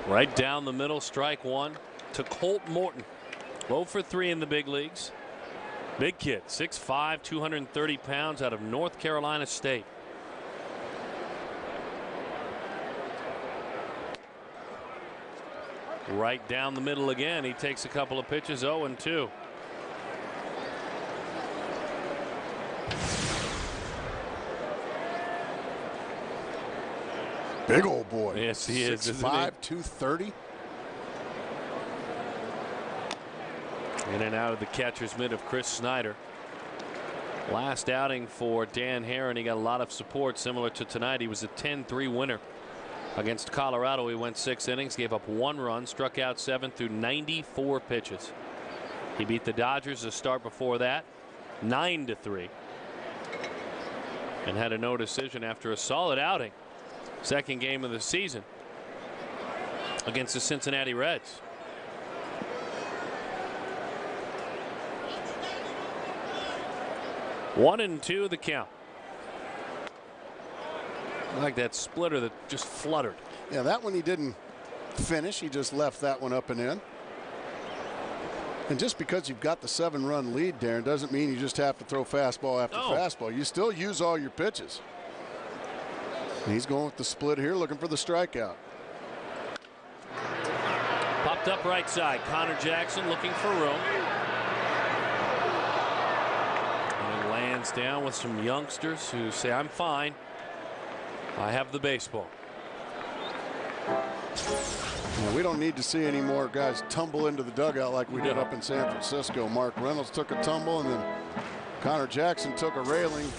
Right down the middle, strike one to Colt Morton. 0 for 3 in the big leagues. Big kid, 6'5", 230 pounds, out of North Carolina State. Right down the middle again. He takes a couple of pitches. 0-2. Big old boy. Yes, he is. 6'5", 230. In and out of the catcher's mitt of Chris Snyder. Last outing for Dan Haren, he got a lot of support similar to tonight. He was a 10-3 winner. Against Colorado, he went 6 innings, gave up 1 run, struck out 7 through 94 pitches. He beat the Dodgers a start before that, 9-3. And had a no decision after a solid outing. Second game of the season against the Cincinnati Reds. One and 2 the count. I like that splitter that just fluttered. Yeah, that one he didn't finish. He just left that one up and in. And just because you've got the 7-run lead, Darren, doesn't mean you just have to throw fastball after fastball. You still use all your pitches. And he's going with the split here, looking for the strikeout. Popped up right side. Connor Jackson looking for room. And lands down with some youngsters who say, I'm fine. I have the baseball. Well, we don't need to see any more guys tumble into the dugout like we did up in San Francisco. Mark Reynolds took a tumble, and then Connor Jackson took a railing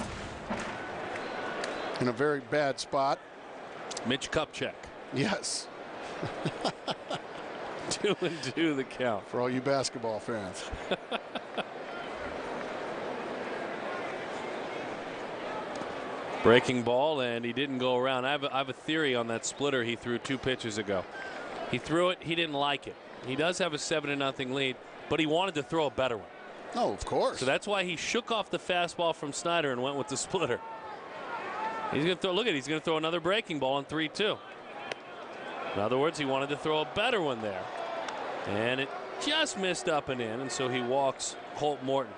in a very bad spot. Mitch Kupchak. Yes. 2-2 the count. For all you basketball fans. Breaking ball, and he didn't go around. I have a theory on that splitter he threw 2 pitches ago. He threw it. He didn't like it. He does have a 7-0 lead, but he wanted to throw a better one. Oh, of course. So that's why he shook off the fastball from Snyder and went with the splitter. He's going to throw. Look at it. He's going to throw another breaking ball on 3-2. In other words, he wanted to throw a better one there, and it just missed up and in, and so he walks Colt Morton.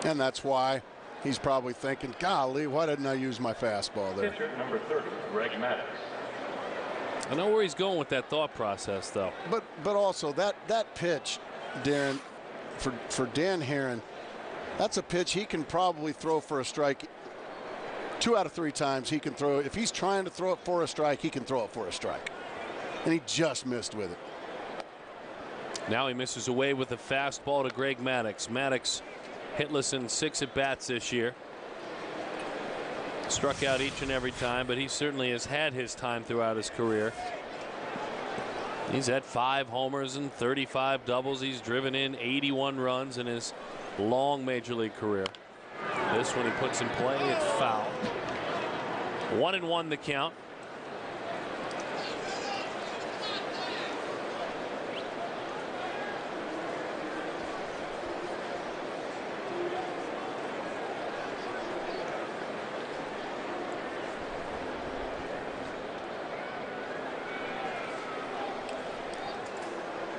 And that's why he's probably thinking, golly, why didn't I use my fastball there? Pitcher number 30, Greg Maddux. I know where he's going with that thought process, though. But also that pitch, Darren, for Dan Haren, that's a pitch he can probably throw for a strike. 2 out of 3 times he can throw. If he's trying to throw it for a strike, he can throw it for a strike. And he just missed with it. Now he misses away with a fastball to Greg Maddux. Maddux hitless in 6 at-bats this year. Struck out each and every time, but he certainly has had his time throughout his career. He's had 5 homers and 35 doubles. He's driven in 81 runs in his long major league career. This one he puts in play, it's foul. 1-1 the count.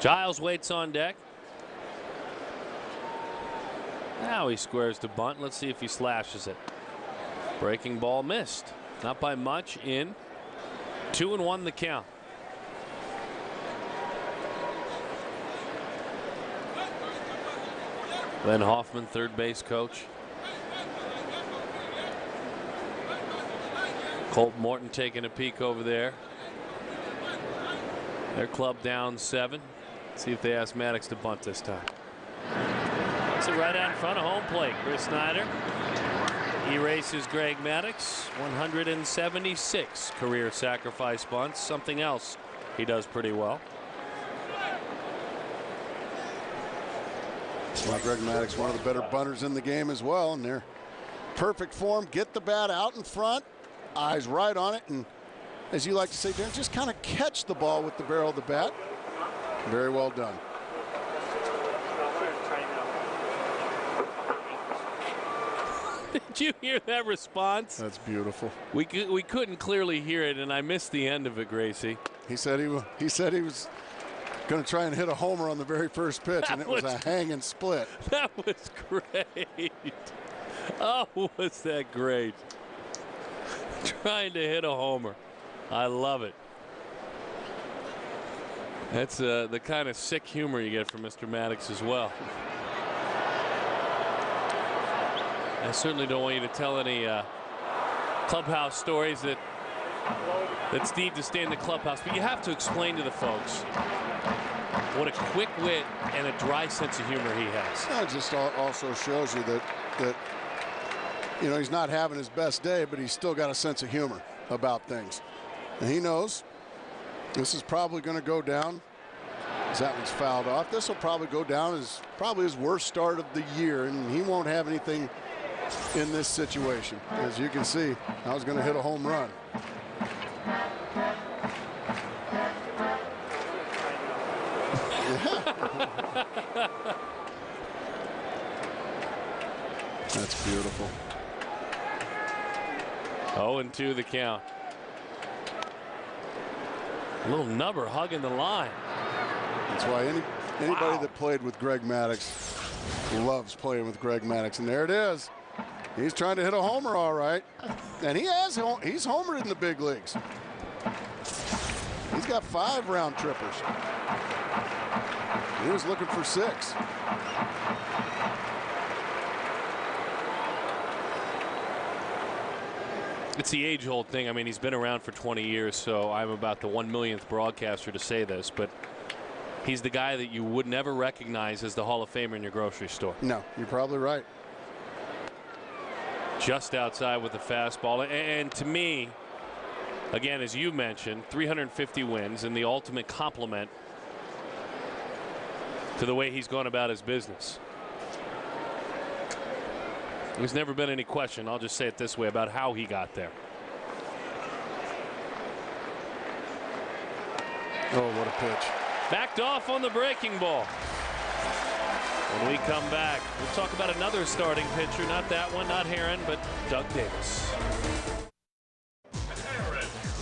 Giles waits on deck. Now he squares to bunt. Let's see if he slashes it. Breaking ball missed. Not by much. In 2-1 the count. Len Hoffman, third base coach. Colt Morton taking a peek over there. Their club down 7. See if they ask Maddux to bunt this time. It's right out in front of home plate. Chris Snyder erases Greg Maddux. 176 career sacrifice bunts. Something else he does pretty well. Well, Greg Maddux, one of the better bunters in the game as well, and they're perfect form. Get the bat out in front, eyes right on it, and as you like to say, Darren, just kind of catch the ball with the barrel of the bat. Very well done. Did you hear that response? That's beautiful. We couldn't clearly hear it, and I missed the end of it, Gracie. He said he was going to try and hit a homer on the very first pitch, and it was a hanging split. That was great. Oh, was that great? Trying to hit a homer. I love it. That's the kind of sick humor you get from Mr. Maddux as well. I certainly don't want you to tell any clubhouse stories that need to stay in the clubhouse, but you have to explain to the folks what a quick wit and a dry sense of humor he has. It just also shows you that you know, he's not having his best day, but he's still got a sense of humor about things. And he knows this is probably going to go down as that one's fouled off. This will probably go down as probably his worst start of the year, and he won't have anything in this situation. As you can see, I was going to hit a home run. That's beautiful. 0-2 the count. A little nubber hugging the line. That's why anybody that played with Greg Maddux loves playing with Greg Maddux. And there it is. He's trying to hit a homer, all right. And he's homered in the big leagues. He's got 5 round trippers. He was looking for 6. It's the age-old thing. I mean, he's been around for 20 years, so I'm about the 1 millionth broadcaster to say this, but he's the guy that you would never recognize as the Hall of Famer in your grocery store. No, you're probably right. Just outside with the fastball. And to me, again, as you mentioned, 350 wins and the ultimate compliment to the way he's gone about his business. There's never been any question, I'll just say it this way, about how he got there. Oh, what a pitch. Backed off on the breaking ball. When we come back, we'll talk about another starting pitcher. Not that one, not Haren, but Doug Davis.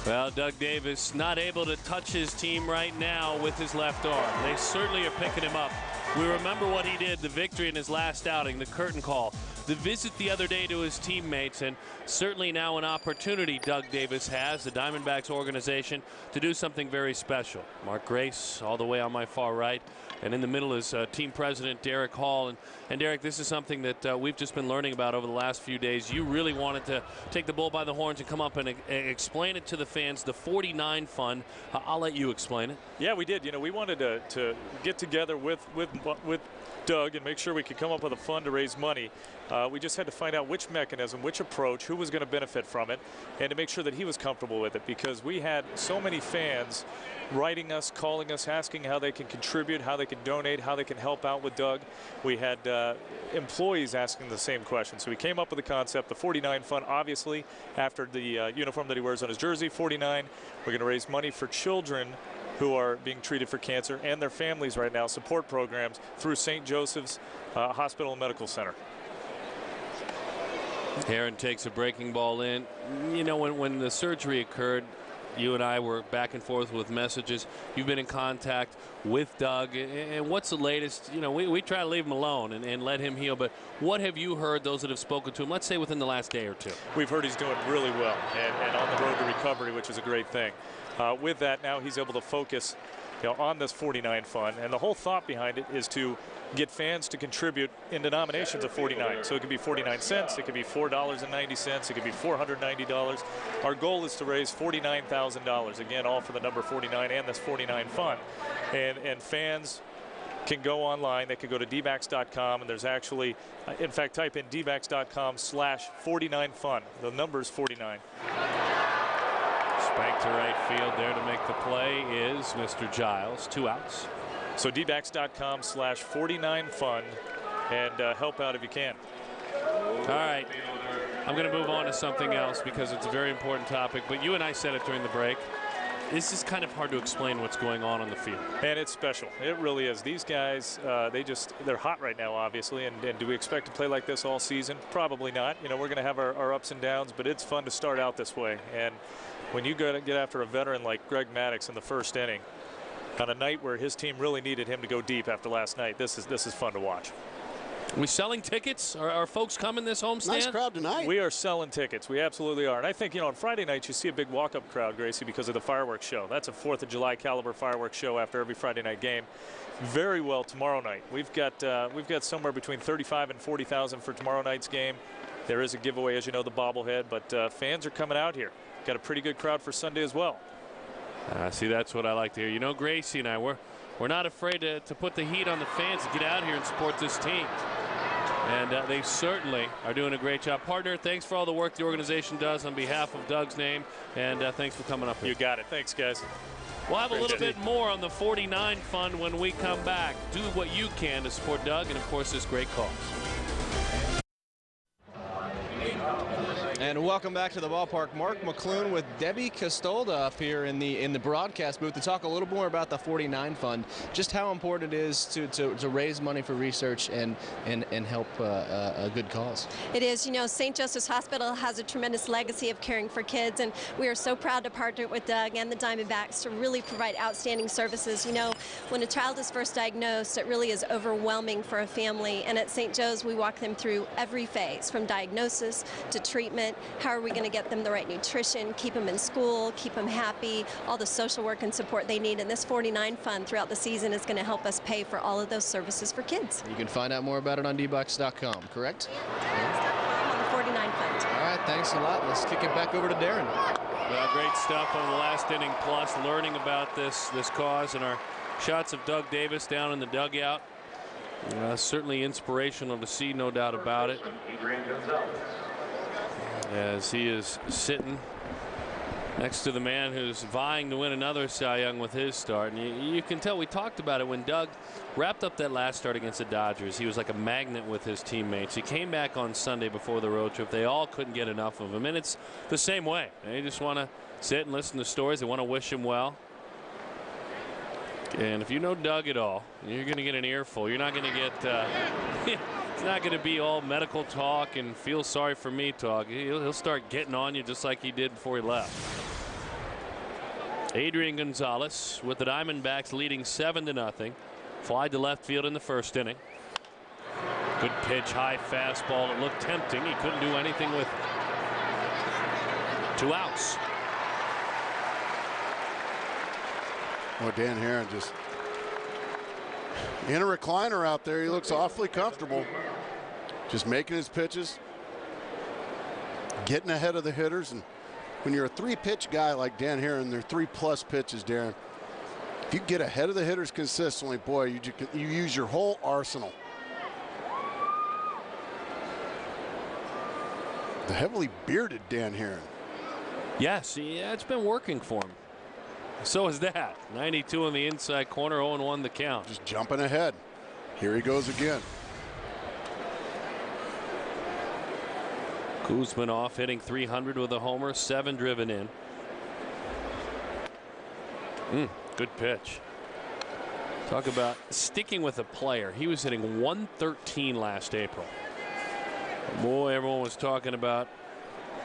Well, Doug Davis not able to touch his team right now with his left arm. They certainly are picking him up. We remember what he did, the victory in his last outing, the curtain call, the visit the other day to his teammates, and certainly now an opportunity Doug Davis has, the Diamondbacks organization, to do something very special. Mark Grace all the way on my far right, and in the middle is team president Derek Hall. And Derek, this is something that we've just been learning about over the last few days. You really wanted to take the bull by the horns and come up and explain it to the fans, the 49 Fund. I'll let you explain it. Yeah, we did. You know, we wanted to get together with Doug and make sure we could come up with a fund to raise money. We just had to find out which mechanism, which approach, who was going to benefit from it, and to make sure that he was comfortable with it, because we had so many fans writing us, calling us, asking how they can contribute, how they can donate, how they can help out with Doug. We had employees asking the same question. So we came up with the concept, the 49 Fund, obviously, after the uniform that he wears on his jersey, 49. We're going to raise money for children who are being treated for cancer and their families right now, support programs through St. Joseph's Hospital and Medical Center. Haren takes a breaking ball in. You know, when the surgery occurred, you and I were back and forth with messages. You've been in contact with Doug, and what's the latest? You know, we try to leave him alone and let him heal, but what have you heard, those that have spoken to him, let's say within the last day or two? We've heard he's doing really well and on the road to recovery, which is a great thing. With that, now he's able to focus, you know, on this 49 Fund, and the whole thought behind it is to get fans to contribute in denominations of 49. So it could be 49 cents, it could be $4.90, it could be $490. Our goal is to raise $49,000, again, all for the number 49 and this 49 Fund. And fans can go online. They can go to dbacks.com, and there's actually, in fact, type in dbacks.com/49fund. The number is 49. Back to right field there to make the play is Mr. Giles. 2 outs. So dbacks.com/49fund, and help out if you can. All right. I'm going to move on to something else because it's a very important topic, but you and I said it during the break. This is kind of hard to explain what's going on the field. And it's special. It really is. These guys, they're hot right now, obviously, and do we expect to play like this all season? Probably not. You know, we're going to have our ups and downs, but it's fun to start out this way. And when you get after a veteran like Greg Maddux in the first inning, on a night where his team really needed him to go deep after last night, this is fun to watch. Are we selling tickets? Are folks coming this homestand? Nice crowd tonight. We are selling tickets. We absolutely are. And I think, you know, on Friday nights you see a big walk-up crowd, Gracie, because of the fireworks show. That's a 4th of July caliber fireworks show after every Friday night game. Very well tomorrow night. We've got somewhere between 35 and 40,000 for tomorrow night's game. There is a giveaway, as you know, the bobblehead, but fans are coming out here. Got a pretty good crowd for Sunday as well. See, that's what I like to hear. You know, Gracie and I, we're not afraid to put the heat on the fans to get out here and support this team. And they certainly are doing a great job. Partner, thanks for all the work the organization does on behalf of Doug's name, and thanks for coming up here. You got it. Thanks, guys. We'll have a little bit more on the 49 Fund when we come back. Do what you can to support Doug and, of course, this great cause. And welcome back to the ballpark. Mark McClune with Debbie Castolda up here in the broadcast booth to talk a little more about the 49 Fund, just how important it is to raise money for research and help a good cause. It is. You know, St. Joseph's Hospital has a tremendous legacy of caring for kids, and we are so proud to partner with Doug and the Diamondbacks to really provide outstanding services. You know, when a child is first diagnosed, it really is overwhelming for a family, and at St. Joe's we walk them through every phase, from diagnosis to treatment. How are we going to get them the right nutrition, keep them in school, keep them happy, all the social work and support they need. And this 49 Fund throughout the season is going to help us pay for all of those services for kids. You can find out more about it on dbacks.com, correct? dbacks.com on the 49 Fund. All right, thanks a lot. Let's kick it back over to Darren. Well, great stuff on the last inning plus, learning about this cause, and our shots of Doug Davis down in the dugout. Certainly inspirational to see, no doubt about it. As he is sitting next to the man who's vying to win another Cy Young with his start. And you can tell, we talked about it when Doug wrapped up that last start against the Dodgers. He was like a magnet with his teammates. He came back on Sunday before the road trip. They all couldn't get enough of him, and it's the same way. They just want to sit and listen to stories. They want to wish him well. And if you know Doug at all, you're going to get an earful. You're not going to get it's not going to be all medical talk and feel sorry for me talk. He'll start getting on you just like he did before he left. Adrian Gonzalez with the Diamondbacks leading 7-0. Fly to left field in the first inning. Good pitch, high fastball. It looked tempting. He couldn't do anything with it. 2 outs. Well, Dan Haren just in a recliner out there. He looks awfully comfortable. Just making his pitches, getting ahead of the hitters. And when you're a 3-pitch guy like Dan Haren, they're 3+ pitches, Darren. If you get ahead of the hitters consistently, boy, you use your whole arsenal. The heavily bearded Dan Haren. Yes, it's been working for him. So is that. 92 on the inside corner, 0-1 the count. Just jumping ahead. Here he goes again. Kuzminoff hitting 300 with a homer, 7 driven in. Good pitch. Talk about sticking with a player. He was hitting 113 last April. Boy, everyone was talking about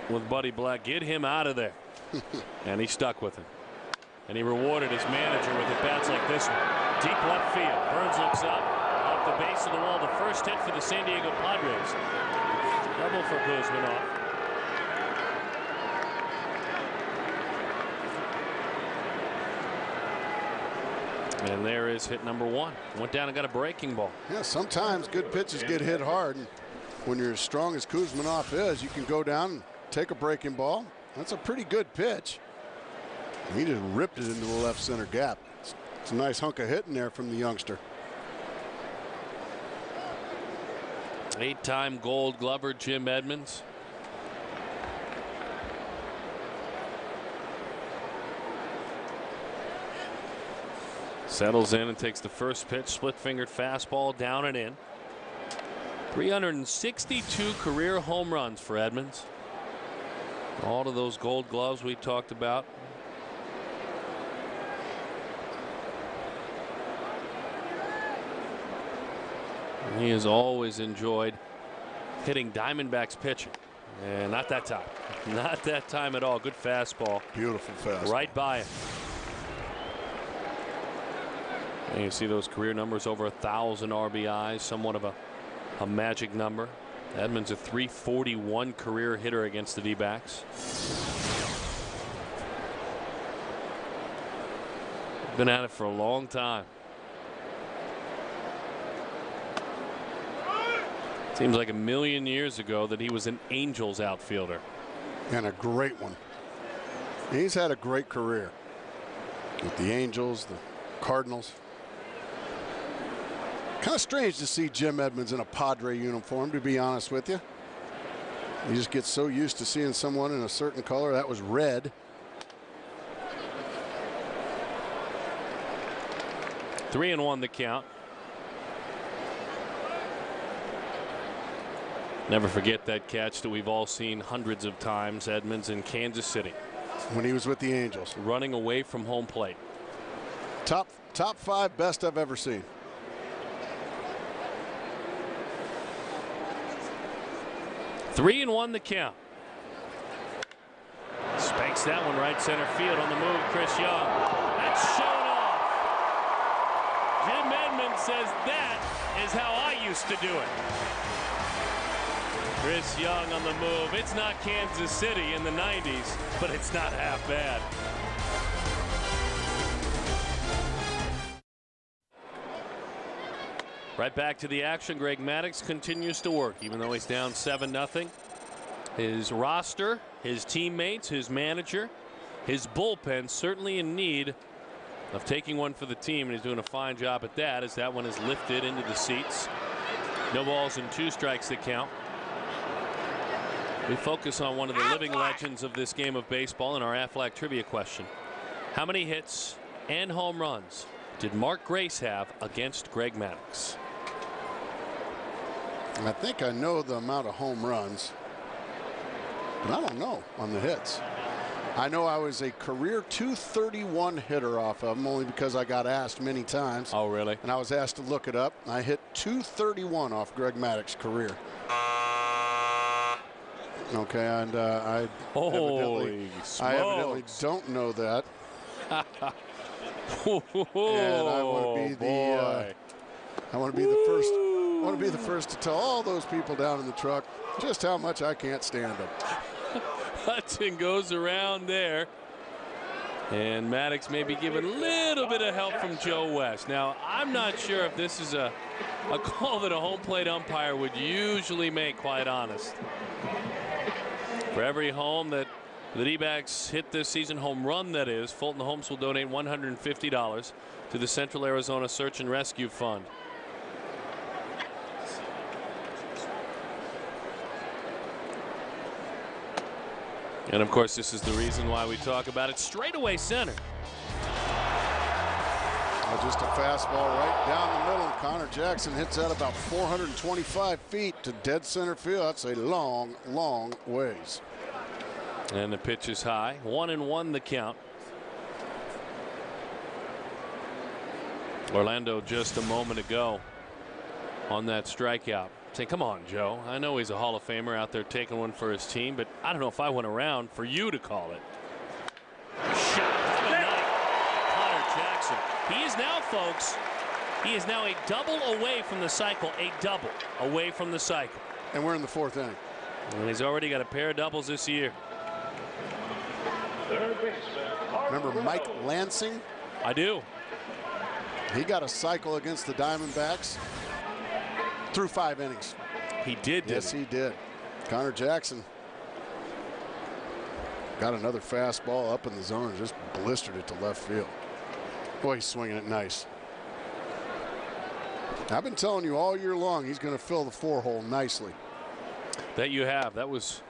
with Buddy Black, get him out of there. And he stuck with him. And he rewarded his manager with at-bats like this one. Deep left field. Burns looks up the base of the wall. The first hit for the San Diego Padres. Double for Kuzminoff. And there is hit number 1. Went down and got a breaking ball. Yeah, sometimes good pitches get hit hard. And when you're as strong as Kuzminoff is, you can go down and take a breaking ball. That's a pretty good pitch. He just ripped it into the left center gap. It's a nice hunk of hitting there from the youngster. 8-time Gold Glover Jim Edmonds. Settles in and takes the first pitch. Split-fingered fastball down and in. 362 career home runs for Edmonds. All of those Gold Gloves we talked about. He has always enjoyed hitting Diamondbacks pitching. And not that time. Not that time at all. Good fastball. Beautiful fastball. Right by him. And you see those career numbers, over 1,000 RBIs, somewhat of a magic number. Edmonds a .341 career hitter against the D-backs. Been at it for a long time. Seems like a million years ago that he was an Angels outfielder. And a great one. He's had a great career with the Angels, the Cardinals. Kind of strange to see Jim Edmonds in a Padre uniform, to be honest with you. You just get so used to seeing someone in a certain color. That was red. Three and 1 the count. Never forget that catch that we've all seen hundreds of times. Edmonds in Kansas City. When he was with the Angels. Running away from home plate. Top 5 best I've ever seen. Three and 1 the count. Spanks that one right center field. On the move, Chris Young. That's showing off. Jim Edmonds says that is how I used to do it. Chris Young on the move. It's not Kansas City in the 90s, but it's not half bad. Right back to the action. Greg Maddux continues to work, even though he's down 7-0. His roster, his teammates, his manager, his bullpen certainly in need of taking one for the team, and he's doing a fine job at that as that one is lifted into the seats. No balls and 2 strikes to count. We focus on one of the living legends of this game of baseball in our Aflac trivia question. How many hits and home runs did Mark Grace have against Greg Maddux? I think I know the amount of home runs, but I don't know on the hits. I know I was a career .231 hitter off of him, only because I got asked many times. Oh, really? And I was asked to look it up. I hit .231 off Greg Maddux' career. Okay, and I evidently don't know that. And I want to be the I want to be the first. I want to be the first to tell all those people down in the truck just how much I can't stand them. Hudson goes around there, and Maddux may be given a little bit of help from Joe West. Now, I'm not sure if this is a call that a home plate umpire would usually make, quite honest. For every home that the D-backs hit this season, home run that is, Fulton Homes will donate $150 to the Central Arizona Search and Rescue Fund. And of course, this is the reason why we talk about it. Straightaway center. Just a fastball right down the middle. Connor Jackson hits that about 425 feet to dead center field. That's a long, long ways. And the pitch is high. 1-1 the count. Orlando just a moment ago on that strikeout. Say, come on, Joe. I know he's a Hall of Famer out there taking one for his team, but I don't know if I went around for you to call it. Shot of the night. Connor Jackson. He is now, folks, he is now a double away from the cycle. A double away from the cycle. And we're in the fourth inning. And he's already got a pair of doubles this year. Remember Mike Lansing? I do. He got a cycle against the Diamondbacks through 5 innings. He did. Yes, he did. Connor Jackson got another fastball up in the zone and just blistered it to left field. Boy, he's swinging it nice. I've been telling you all year long he's going to fill the 4-hole nicely. That you have. That was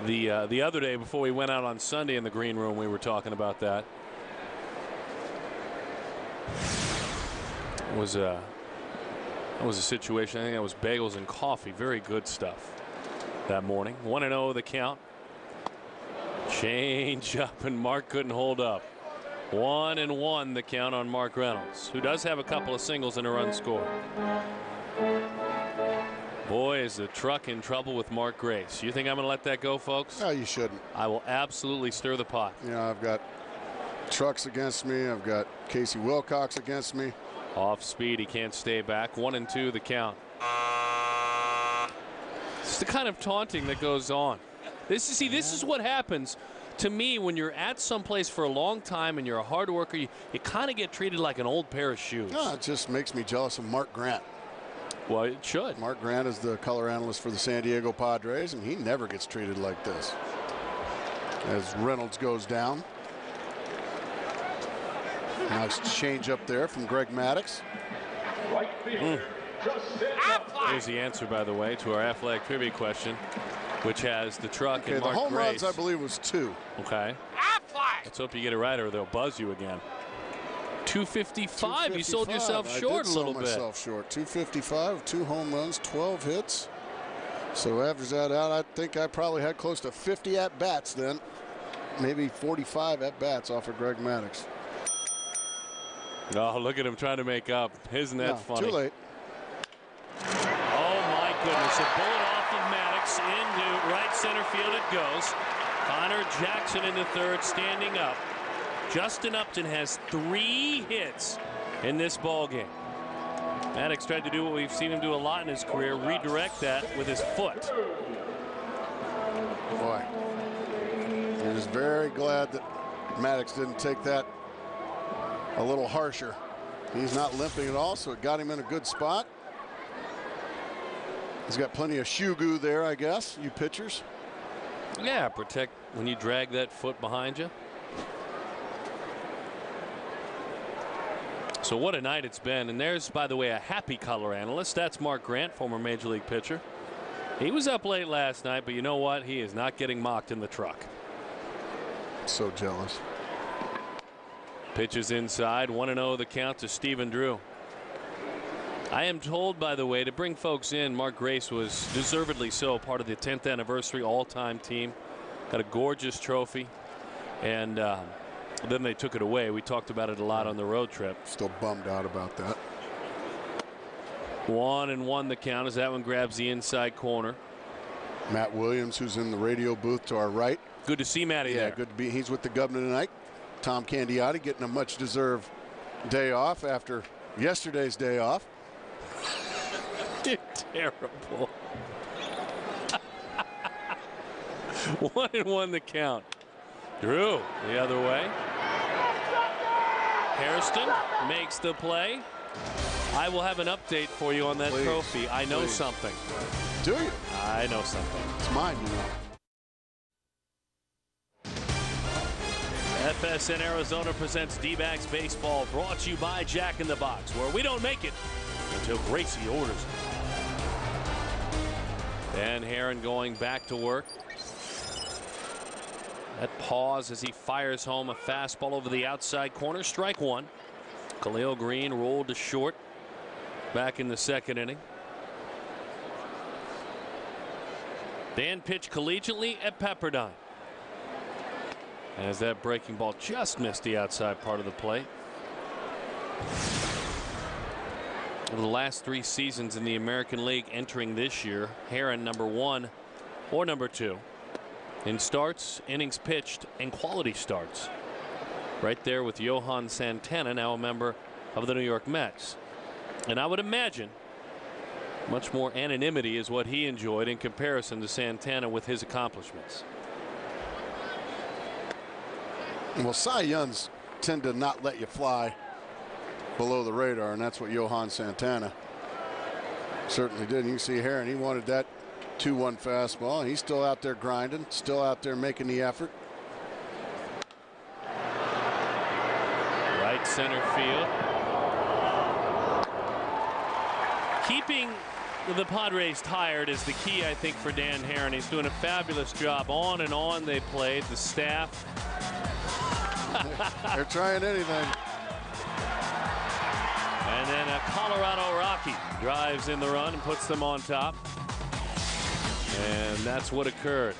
the other day before we went out on Sunday in the green room. We were talking about that. It was a situation. I think that was bagels and coffee. Very good stuff that morning. 1-0 the count. Change up, and Mark couldn't hold up. 1-1 the count on Mark Reynolds, who does have a couple of singles and a run scored. Boy, is the truck in trouble with Mark Grace. You think I'm going to let that go, folks? No, you shouldn't. I will absolutely stir the pot. You know, I've got Trucks against me. I've got Casey Wilcox against me. Off speed, he can't stay back. 1-2 the count. It's the kind of taunting that goes on. This is what happens to me when you're at some place for a long time and you're a hard worker. You kind of get treated like an old pair of shoes. No, it just makes me jealous of Mark Grant. Well, it should. Mark Grant is the color analyst for the San Diego Padres, and he never gets treated like this. As Reynolds goes down. Nice change up there from Greg Maddux. Here's the answer, by the way, to our Aflac trivia question, which has the truck and Mark the home Grace. runs, I believe, was 2. Okay. Let's hope you get it right, or they'll buzz you again. 255. You sold yourself short a little bit. I did sell myself short. 255, 2 home runs, 12 hits. So average that out, I think I probably had close to 50 at-bats then. Maybe 45 at-bats off of Greg Maddux. Oh, look at him trying to make up. Isn't that funny? Too late. Oh, my goodness. A bullet off of Maddux into right center field it goes. Connor Jackson in the third, standing up. Justin Upton has 3 hits in this ball game. Maddux tried to do what we've seen him do a lot in his career, redirect that with his foot. Boy, he was very glad that Maddux didn't take that a little harsher. He's not limping at all, so it got him in a good spot. He's got plenty of shoe goo there, I guess, you pitchers. Yeah, protect when you drag that foot behind you. So what a night it's been. And there's, by the way, a happy color analyst. That's Mark Grant, former Major League pitcher. He was up late last night, but you know what? He is not getting mocked in the truck. So jealous. Pitches inside, 1-0 the count to Stephen Drew. I am told, by the way, to bring folks in, Mark Grace was deservedly so part of the 10th anniversary all-time team. Got a gorgeous trophy, and then they took it away. We talked about it a lot on the road trip. Still bummed out about that. 1-1 the count as that one grabs the inside corner. Matt Williams, who's in the radio booth to our right. Good to see Matty there. Yeah, good to be. He's with the governor tonight. Tom Candiotti getting a much-deserved day off after yesterday's day off. You're terrible. 1-1 the count. Drew the other way. Hairston makes the play. I will have an update for you on that trophy. I know something. Do you? I know something. It's mine, you know. FSN Arizona presents D-backs baseball, brought to you by Jack in the Box, where we don't make it until Gracie orders it. Dan Haren going back to work. That pause as he fires home a fastball over the outside corner. Strike one. Khalil Green rolled to short back in the second inning. Dan pitched collegiately at Pepperdine, as that breaking ball just missed the outside part of the plate. Over the last 3 seasons in the American League entering this year, Haren #1 or #2 in starts, innings pitched, and quality starts. Right there with Johan Santana, now a member of the New York Mets. And I would imagine much more anonymity is what he enjoyed in comparison to Santana with his accomplishments. Well, Cy Youngs tend to not let you fly below the radar, and that's what Johan Santana certainly did. You can see Haren, he wanted that 2-1 fastball, and he's still out there grinding, still out there making the effort. Right center field. Keeping the Padres tired is the key, I think, for Dan Haren. He's doing a fabulous job. On and on they played, the staff. They're trying anything. And then a Colorado Rocky drives in the run and puts them on top. And that's what occurred.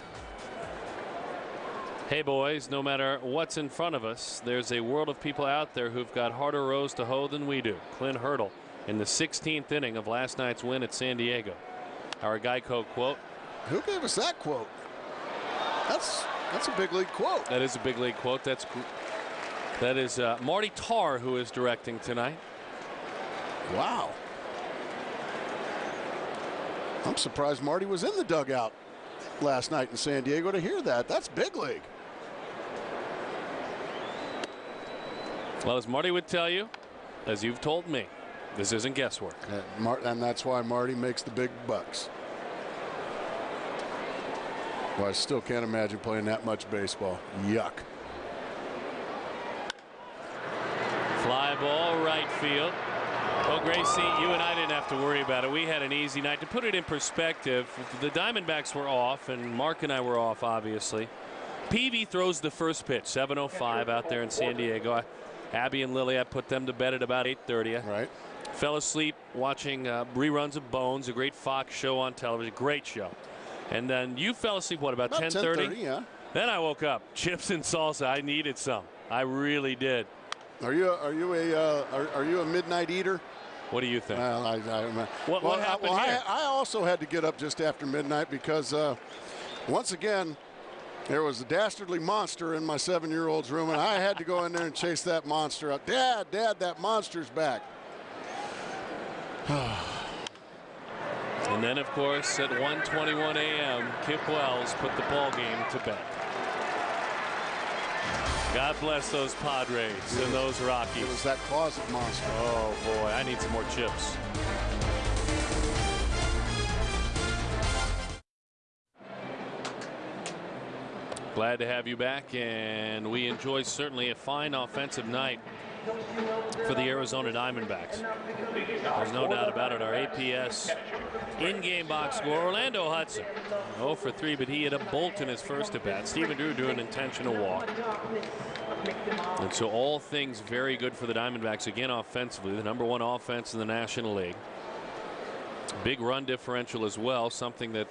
Hey boys, no matter what's in front of us, there's a world of people out there who've got harder rows to hoe than we do. Clint Hurdle in the 16th inning of last night's win at San Diego. Our Geico quote. Who gave us that quote? That's a big league quote. That is a big league quote. That is Marty Tarr, who is directing tonight. Wow. I'm surprised Marty was in the dugout last night in San Diego to hear that. That's big league. Well, as Marty would tell you, as you've told me, this isn't guesswork. And that's why Marty makes the big bucks. Well, I still can't imagine playing that much baseball. Yuck. Fly ball, right field. Well, Gracie, you and I didn't have to worry about it. We had an easy night. To put it in perspective, the Diamondbacks were off, and Mark and I were off, obviously. Peavy throws the first pitch, 7:05 out there in San Diego. Abby and Lily, I put them to bed at about 8:30. Right. Fell asleep watching reruns of Bones, a great Fox show on television. Great show. And then you fell asleep, what, about 10:30? Yeah. Then I woke up. Chips and salsa. I needed some. I really did. Are you a midnight eater? What do you think? What happened here? I also had to get up just after midnight because once again there was a dastardly monster in my 7-year-old's room, and I had to go in there and chase that monster up. Dad, that monster's back. And then, of course, at 1:21 a.m., Kip Wells put the ball game to bed. God bless those Padres and those Rockies. It was that closet monster. Oh, boy, I need some more chips. Glad to have you back, and we enjoy certainly a fine offensive night for the Arizona Diamondbacks. There's no doubt about it. Our APS in-game box score, Orlando Hudson, 0 for 3, but he hit a bolt in his first at-bat. Stephen Drew drew an intentional walk. And so all things very good for the Diamondbacks again offensively, the #1 offense in the National League. Big run differential as well, something that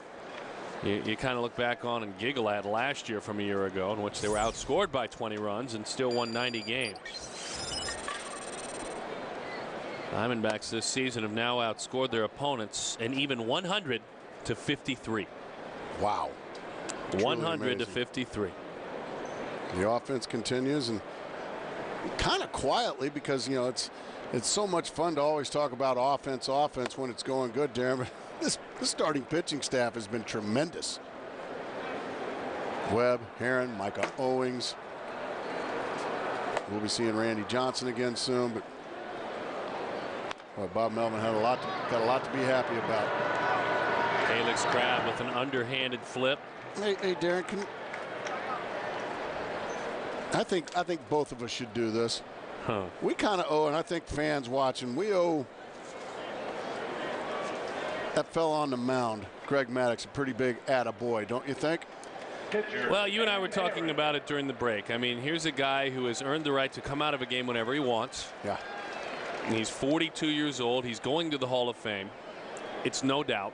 you kind of look back on and giggle at last year from a year ago, in which they were outscored by 20 runs and still won 90 games. Diamondbacks this season have now outscored their opponents an even 100 to 53. Wow. 100 to 53. The offense continues, and kind of quietly, because you know it's so much fun to always talk about offense when it's going good, Darren. But this starting pitching staff has been tremendous. Webb, Haren, Micah Owings. We'll be seeing Randy Johnson again soon, but Bob Melvin had got a lot to be happy about. Alex Crabb with an underhanded flip. Hey Darren, I think both of us should do this. Huh. We kind of owe, and I think fans watching, we owe that fella on the mound, Greg Maddux, a pretty big attaboy, don't you think? Well, you and I were talking about it during the break. I mean, here's a guy who has earned the right to come out of a game whenever he wants. Yeah. And he's 42 years old. He's going to the Hall of Fame. It's no doubt.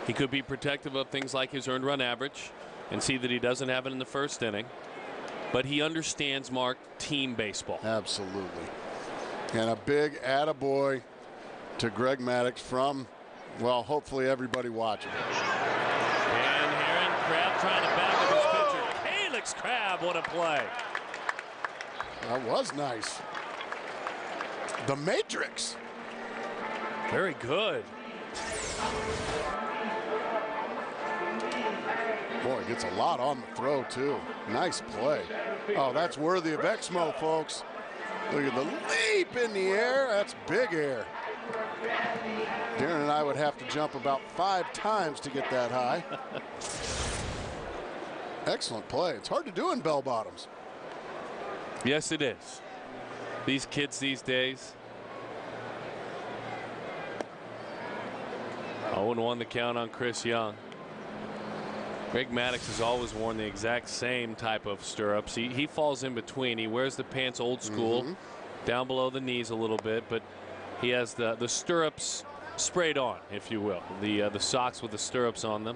He could be protective of things like his earned run average and see that he doesn't have it in the first inning. But he understands, Mark, team baseball. Absolutely. And a big attaboy to Greg Maddux from, well, hopefully everybody watching. And Haren, Crabb trying to back up his pitcher. Alex Crabb, what a play. That was nice. The Matrix. Very good. Boy, gets a lot on the throw, too. Nice play. Oh, that's worthy of Exmo, folks. Look at the leap in the air. That's big air. Darren and I would have to jump about 5 times to get that high. Excellent play. It's hard to do in bell bottoms. Yes, it is. These kids these days. 0-1 the count on Chris Young. Greg Maddux has always worn the exact same type of stirrups. He falls in between. He wears the pants old school, down below the knees a little bit, but he has the stirrups sprayed on, if you will. The socks with the stirrups on them.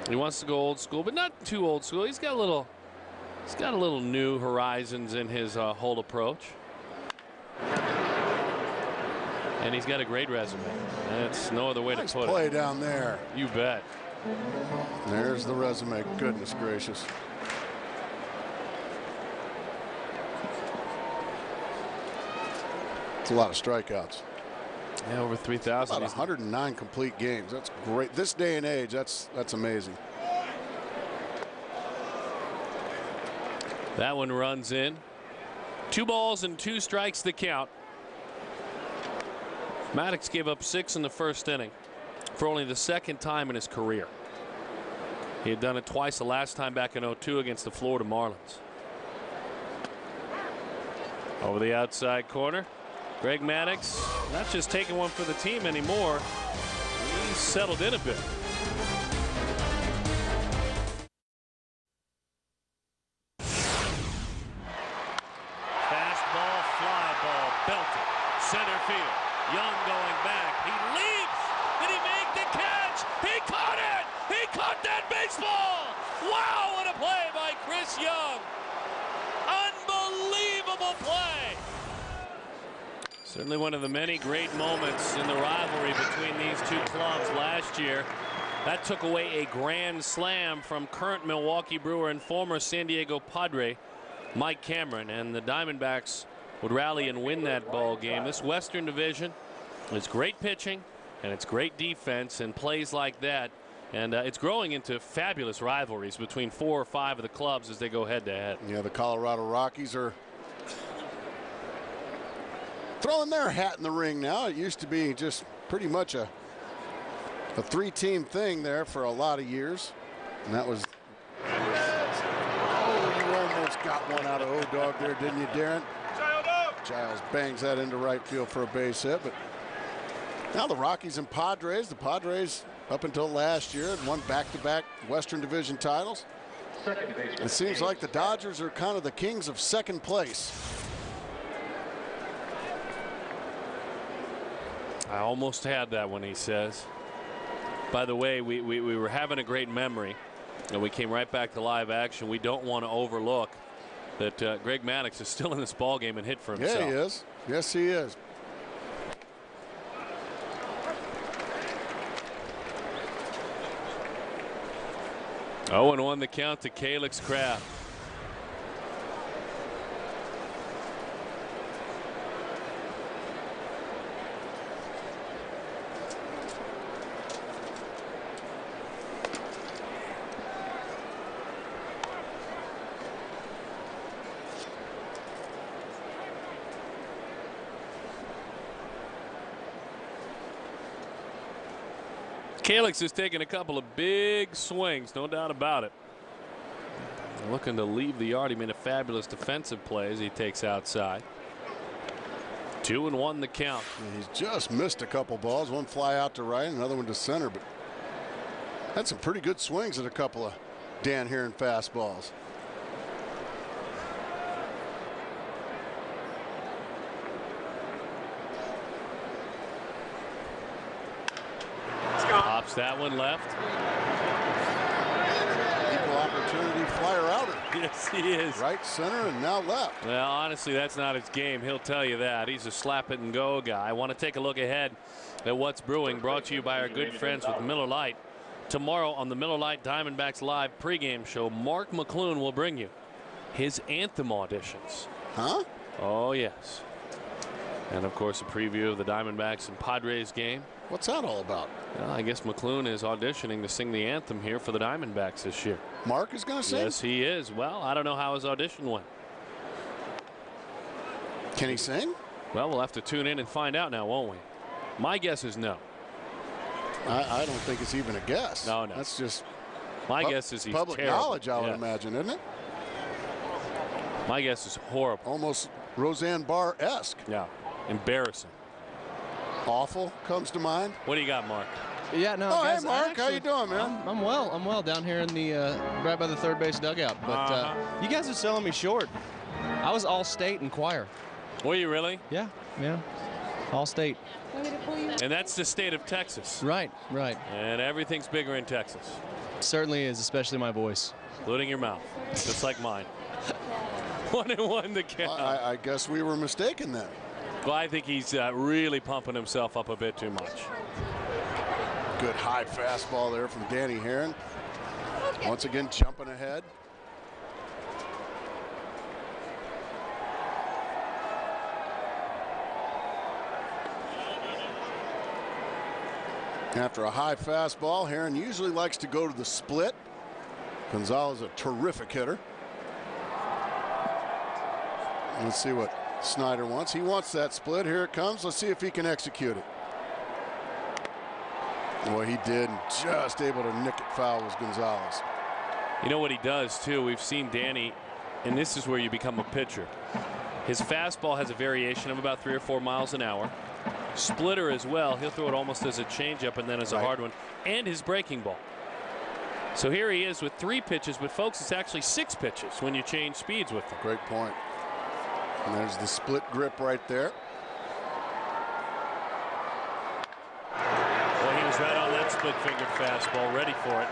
He wants to go old school, but not too old school. He's got a little new horizons in his whole approach. And he's got a great resume. That's no other way to put it. Nice play down there. You bet. There's the resume. Goodness gracious. It's a lot of strikeouts. Yeah, over 3,000. About 109 complete games. That's great. This day and age, that's amazing. That one runs in. 2 balls and 2 strikes the count. Maddux gave up 6 in the first inning for only the 2nd time in his career. He had done it twice, the last time back in 02 against the Florida Marlins. Over the outside corner, Greg Maddux not just taking one for the team anymore. He's settled in a bit. Fastball, fly ball, belted, center field. Young going back. He leaps. Did he make the catch? He caught it. He caught that baseball. Wow, what a play by Chris Young. Unbelievable play. Certainly one of the many great moments in the rivalry between these two clubs last year. That took away a grand slam from current Milwaukee Brewer and former San Diego Padre Mike Cameron, and the Diamondbacks would rally and win that ball game. This Western Division, it's great pitching and it's great defense and plays like that, and it's growing into fabulous rivalries between 4 or 5 of the clubs as they go head to head. Yeah, the Colorado Rockies are throwing their hat in the ring now. It used to be just pretty much a 3-team thing there for a lot of years, and that was, oh, you almost got one out of O-Dog there, didn't you, Darren? Giles bangs that into right field for a base hit. But now the Rockies and Padres. The Padres, up until last year, had won back-to-back Western Division titles. It seems like the Dodgers are kind of the kings of second place. I almost had that one, he says. By the way, we were having a great memory, and we came right back to live action. We don't want to overlook that Greg Maddux is still in this ball game and hit for himself. Yeah, he is. Yes, he is. Oh, and 1 the count to Calix Craft. Calix has taken a couple of big swings, no doubt about it. Looking to leave the yard. He made a fabulous defensive play as he takes outside. 2-1 the count. He's just missed a couple balls. One fly out to right, another one to center, but had some pretty good swings at a couple of Dan Haren fastballs. Pops that one left. Equal opportunity flyer outer. Yes, he is. Right, center, and now left. Well, honestly, that's not his game. He'll tell you that. He's a slap it and go guy. I want to take a look ahead at what's brewing, brought to you by our good friends with Miller Lite. Tomorrow on the Miller Lite Diamondbacks Live pregame show, Mark McClune will bring you his anthem auditions. Huh? Oh, yes. And, of course, a preview of the Diamondbacks and Padres game. What's that all about? Well, I guess McClune is auditioning to sing the anthem here for the Diamondbacks this year. Mark is going to sing? Yes, he is. Well, I don't know how his audition went. Can he sing? Well, we'll have to tune in and find out now, won't we? My guess is no. I don't think it's even a guess. No. That's just my guess is he's public terrible. knowledge, I would imagine, isn't it? My guess is horrible. Almost Roseanne Barr-esque. Yeah, embarrassing. Awful comes to mind. What do you got, Mark? Yeah, no. Oh, guys, hey, Mark, actually, how you doing, man? I'm well. I'm well down here in the right by the third base dugout. But you guys are selling me short. I was all state and choir. Were you really? Yeah, all state. And that's the state of Texas. Right. And everything's bigger in Texas. Certainly is, especially my voice. Including your mouth, just like mine. 1-1 the count. I guess we were mistaken then. Well, I think he's really pumping himself up a bit too much. Good high fastball there from Danny Haren. Once again, jumping ahead. After a high fastball, Haren usually likes to go to the split. Gonzalez, a terrific hitter. Let's see what Snyder wants. He wants that split. Here it comes. Let's see if he can execute it. Boy, he did. Just able to nick it foul was Gonzalez. You know what he does, too? We've seen Danny, and this is where you become a pitcher. His fastball has a variation of about 3 or 4 miles an hour. Splitter as well. He'll throw it almost as a changeup and then as a hard one. And his breaking ball. So here he is with 3 pitches, but folks, it's actually 6 pitches when you change speeds with them. Great point. And there's the split grip right there. Well, he was right on that split-fingered fastball, ready for it.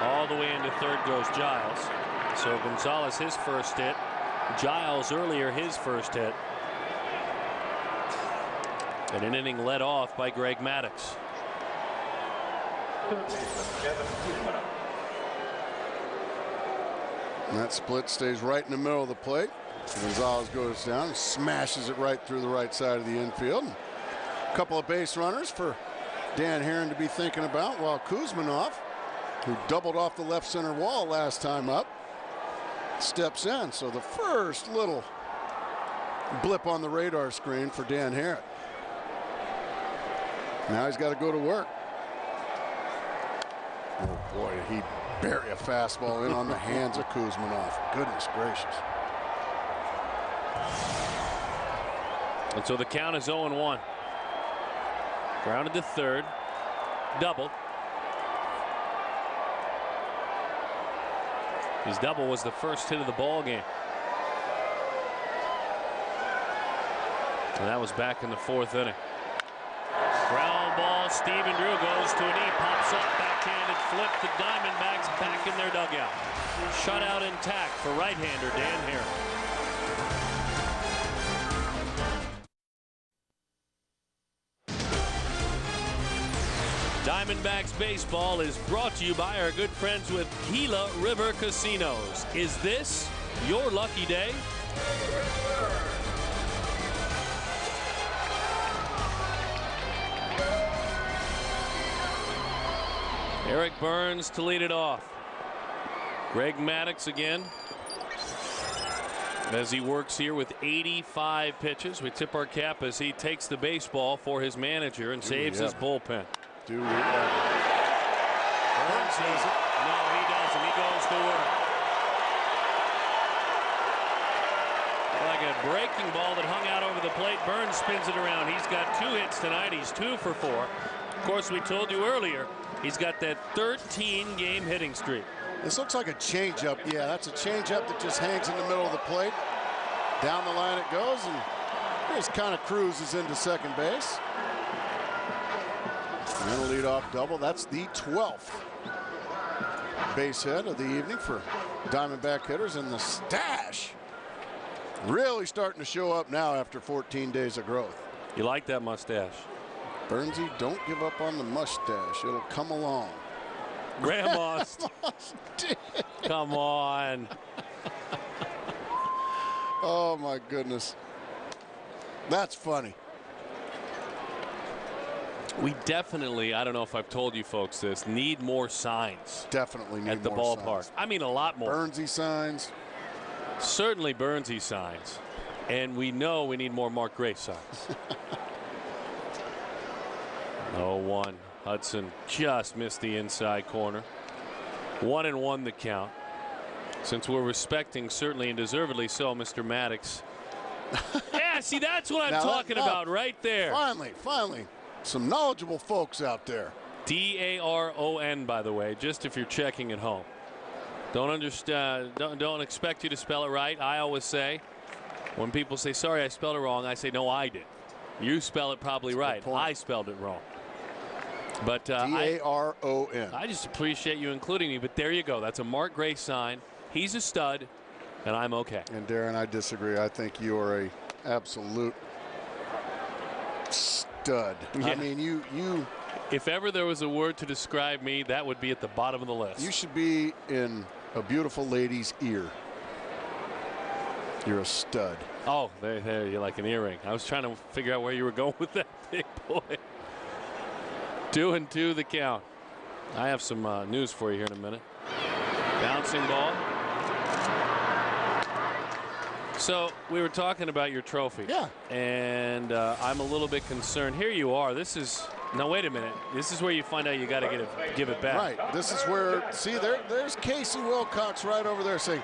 All the way into third goes Giles. So Gonzalez, his first hit. Giles earlier, his first hit. And an inning led off by Greg Maddux. And that split stays right in the middle of the plate. Gonzalez goes down and smashes it right through the right side of the infield. A couple of base runners for Dan Haren to be thinking about, while Kuzmanov, who doubled off the left center wall last time up, steps in. So the first little blip on the radar screen for Dan Haren. Now he's got to go to work. Oh Boy, did he bury a fastball in on the hands of Kuzminov. Goodness gracious. And so the count is 0-1. Grounded to third. Double. His double was the first hit of the ball game. And that was back in the 4th inning. Ground ball, Stephen Drew goes to a knee, pops up, backhanded flip. The Diamondbacks back in their dugout. Shutout intact for right-hander Dan Haren. Diamondbacks baseball is brought to you by our good friends with Gila River Casinos. Is this your lucky day? Eric Burns to lead it off. Greg Maddux again as he works here with 85 pitches. We tip our cap as he takes the baseball for his manager and saves his bullpen. Do we ever? Burns doesn't. No, he doesn't. He goes to work. Like a breaking ball that hung out over the plate. Burns spins it around. He's got 2 hits tonight. He's 2 for 4. Of course, we told you earlier, he's got that 13-game hitting streak. This looks like a changeup. Yeah, that's a changeup that just hangs in the middle of the plate. Down the line it goes, and just kind of cruises into second base. And a leadoff double. That's the 12th base hit of the evening for Diamondback hitters, and the stash really starting to show up now after 14 days of growth. You like that mustache? Burnsy, don't give up on the mustache. It'll come along. Grandma's. Come on. Oh, my goodness. That's funny. We definitely, I don't know if I've told you folks this, need more signs. Definitely need at the more ballpark. signs. I mean, a lot more. Burnsy signs. Certainly Burnsy signs. And we know we need more Mark Grace signs. 0-1. Hudson just missed the inside corner. 1-1 the count. Since we're respecting, certainly and deservedly so, Mr. Maddux. Yeah, see, that's what I'm talking about right there. Finally. Some knowledgeable folks out there. D-A-R-O-N, by the way, just if you're checking at home. Don't understand. Don't expect you to spell it right. I always say, when people say, sorry, I spelled it wrong, I say, no, I did. You spell it probably right. I spelled it wrong. But D-A-R-O-N. I just appreciate you including me. But there you go. That's a Mark Grace sign. He's a stud, and I'm okay. And Darren, I disagree. I think you are a absolute stud. Yeah. I mean, you. If ever there was a word to describe me, that would be at the bottom of the list. You should be in a beautiful lady's ear. You're a stud. Oh, there, you're like an earring. I was trying to figure out where you were going with that, big boy. 2-2 the count. I have some news for you here in a minute. Bouncing ball. So we were talking about your trophy. Yeah. And I'm a little bit concerned. Here you are. This is. Now wait a minute. This is where you find out you got to give it back. Right. This is where. See, there's Casey Wilcox right over there saying,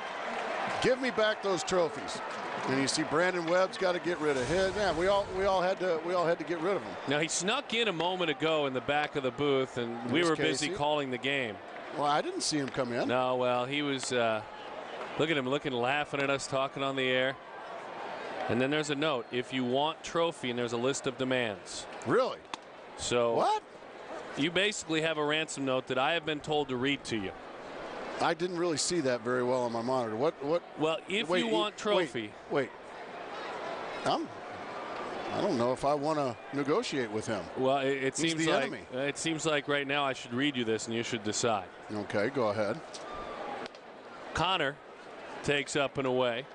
"Give me back those trophies." And you see Brandon Webb's got to get rid of his. Yeah, we all had to get rid of him. Now he snuck in a moment ago in the back of the booth, and we were busy calling the game. Well, I didn't see him come in. No, well, he was. Look at him laughing at us, talking on the air. And then there's a note: if you want trophy, and there's a list of demands. Really? So what? You basically have a ransom note that I have been told to read to you. I didn't really see that very well on my monitor. What? Well, if you want trophy. Wait. I don't know if I want to negotiate with him. Well, it He's seems the like enemy. It seems like right now I should read you this, and you should decide. Okay, go ahead. Connor takes up and away.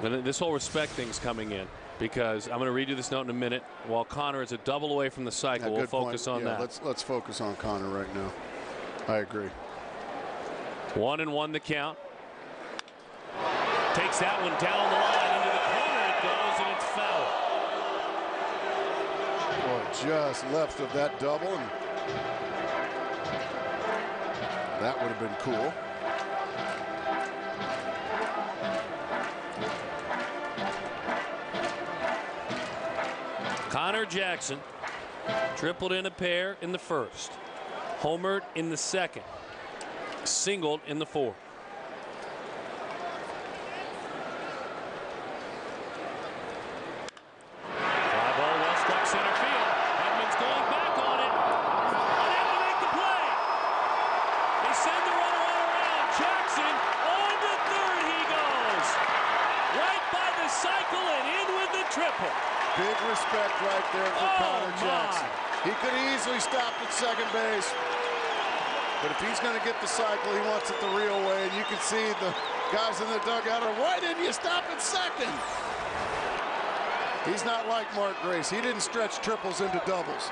And this whole respect thing's coming in because I'm going to read you this note in a minute. While Connor is a double away from the cycle, we'll focus on that. Let's focus on Connor right now. I agree. 1-1 the count. Takes that one down the line into the corner. It goes, and it's foul. Boy, just left of that double. And That would have been cool. Connor Jackson tripled in a pair in the first, homered in the second, singled in the fourth. Fly ball well struck center field. Edmonds going back on it. Unable to make the play. They send the runner all around. Jackson on to third he goes. Right by the cycle and in with the triple. Big respect right there for Connor Jackson. He could easily stop at second base. But if he's going to get the cycle, he wants it the real way. And you can see the guys in the dugout are, why didn't you stop at second? He's not like Mark Grace. He didn't stretch triples into doubles.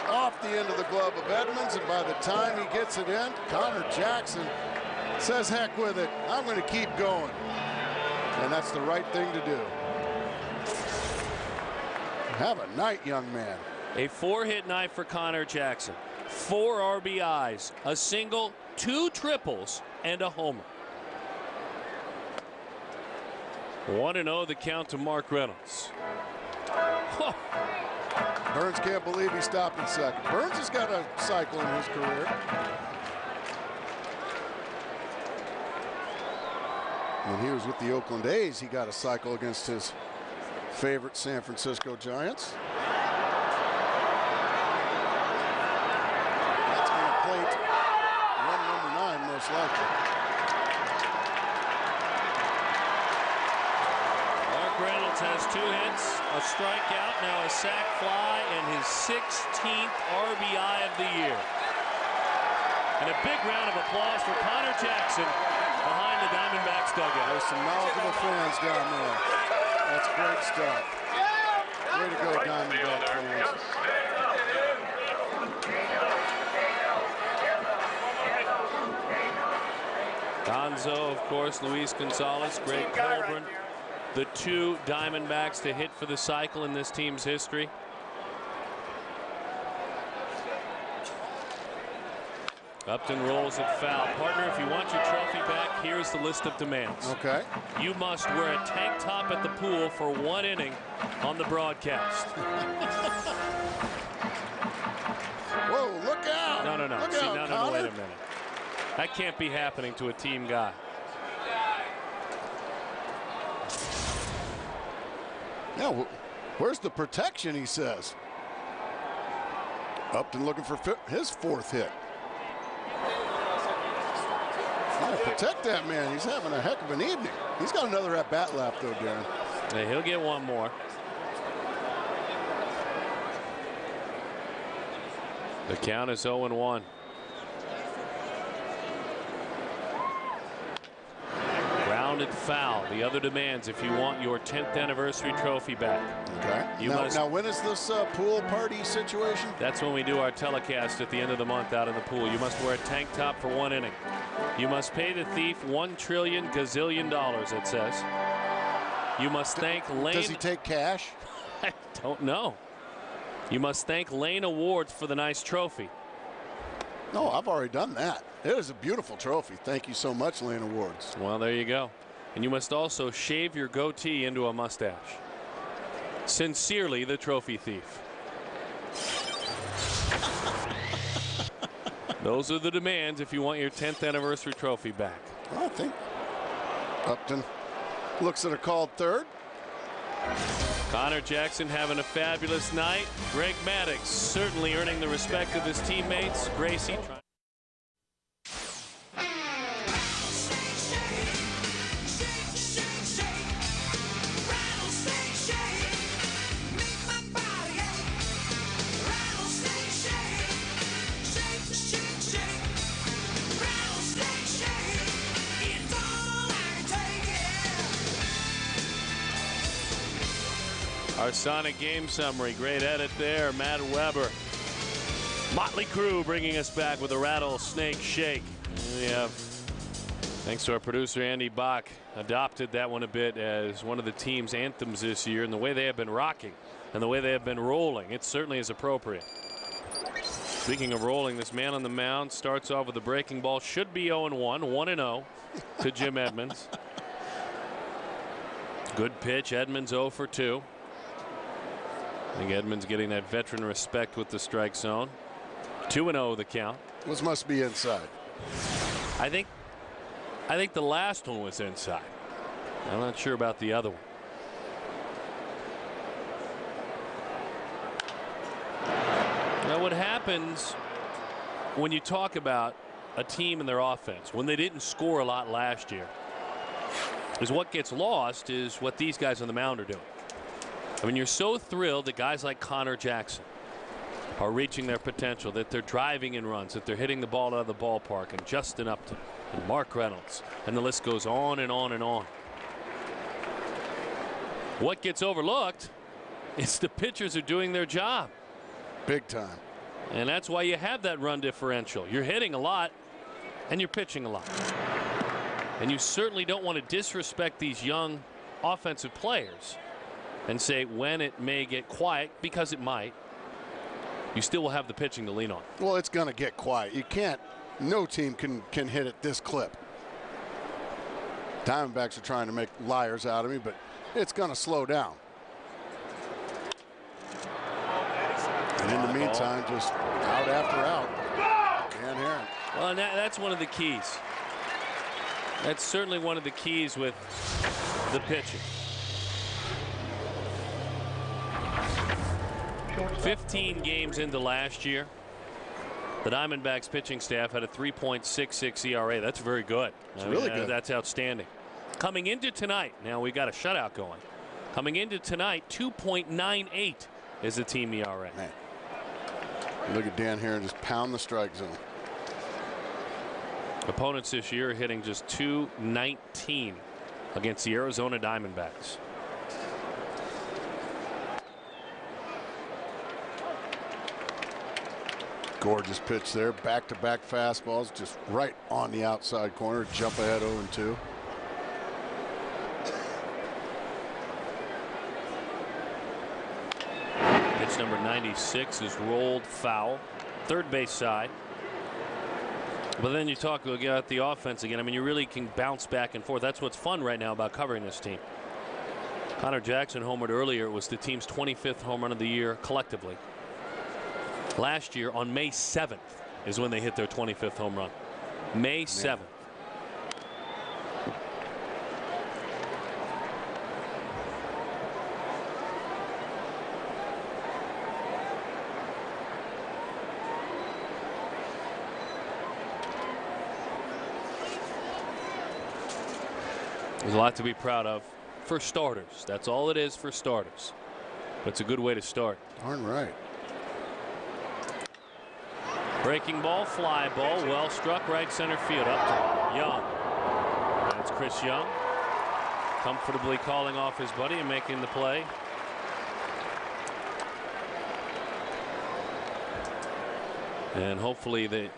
Off the end of the glove of Edmonds, and by the time he gets it in, Connor Jackson says, heck with it. I'm going to keep going. And that's the right thing to do. Have a night, young man. A 4-hit night for Connor Jackson. 4 RBIs, a single, 2 triples, and a homer. 1-0 the count to Mark Reynolds. Whoa. Burns can't believe he stopped in second. Burns has got a cycle in his career. When he was with the Oakland A's, he got a cycle against his favorite San Francisco Giants. That's going to plate run number 9 most likely. Mark Reynolds has 2 hits, a strikeout, now a sac fly, and his 16th RBI of the year. And a big round of applause for Connor Jackson behind the Diamondbacks dugout. There's some knowledgeable fans down there. That's great stuff. Way to go, Diamondbacks fans. Gonzo, of course, Luis Gonzalez, Greg Colburn, the 2 Diamondbacks to hit for the cycle in this team's history. Upton rolls it foul. Partner, if you want your trophy back, here's the list of demands. Okay. You must wear a tank top at the pool for 1 inning on the broadcast. Whoa, look out. No. Look See, out, no, wait a minute. That can't be happening to a team guy. Now, where's the protection, he says. Upton looking for his 4th hit. Oh, protect that man. He's having a heck of an evening. He's got another at-bat lap, though, Darren. Yeah, he'll get 1 more. The count is 0-1. Grounded foul. The other demands if you want your 10th anniversary trophy back. Okay. Now, when is this pool party situation? That's when we do our telecast at the end of the month out in the pool. You must wear a tank top for 1 inning. You must pay the thief $1 trillion gazillion, it says. You must thank Lane. Does he take cash? I don't know. You must thank Lane Awards for the nice trophy. No, I've already done that. It is a beautiful trophy. Thank you so much, Lane Awards. Well, there you go. And you must also shave your goatee into a mustache. Sincerely, the trophy thief. Those are the demands if you want your 10th anniversary trophy back. Well, I think Upton looks at a called third. Connor Jackson having a fabulous night. Greg Maddux certainly earning the respect of his teammates. Gracie trying. Our Sonic game summary. Great edit there. Matt Weber. Motley Crue bringing us back with a rattlesnake shake. We have, thanks to our producer Andy Bach, adopted that one a bit as one of the team's anthems this year. And the way they have been rocking and the way they have been rolling, it certainly is appropriate. Speaking of rolling, this man on the mound starts off with a breaking ball. Should be 0-1, 1-0 to Jim Edmonds. Good pitch. Edmonds 0 for 2. I think Edmonds getting that veteran respect with the strike zone. 2-0 the count. This must be inside. I think the last one was inside. I'm not sure about the other one. Now, what happens when you talk about a team and their offense, when they didn't score a lot last year, is what gets lost is what these guys on the mound are doing. I mean, you're so thrilled that guys like Connor Jackson are reaching their potential, that they're driving in runs, that they're hitting the ball out of the ballpark, and Justin Upton and Mark Reynolds, and the list goes on and on and on. What gets overlooked is the pitchers are doing their job. Big time. And that's why you have that run differential. You're hitting a lot and you're pitching a lot. And you certainly don't want to disrespect these young offensive players and say when it may get quiet, because it might. You still will have the pitching to lean on. Well, it's going to get quiet. You can't. No team can hit at this clip. Diamondbacks are trying to make liars out of me, but it's going to slow down. And in the meantime, just out after out. And Haren. Well, and that's one of the keys. That's certainly one of the keys with the pitching. 15 games into last year, the Diamondbacks pitching staff had a 3.66 ERA. That's very good. It's really good. That's outstanding. Coming into tonight, now we got a shutout going. Coming into tonight, 2.98 is the team ERA. Man. Look at Dan Haren just pound the strike zone. Opponents this year are hitting just .219 against the Arizona Diamondbacks. Gorgeous pitch there. Back-to-back fastballs just right on the outside corner. Jump ahead 0-2. Pitch number 96 is rolled foul. Third base side. But then you talk about the offense again. I mean, you really can bounce back and forth. That's what's fun right now about covering this team. Connor Jackson homered earlier. It was the team's 25th home run of the year collectively. Last year on May 7th is when they hit their 25th home run. May 7th. There's a lot to be proud of for starters. That's all it is for starters. But it's a good way to start. Darn right. Breaking ball, fly ball, well struck, right center field, up to Young. That's Chris Young comfortably calling off his buddy and making the play. And hopefully that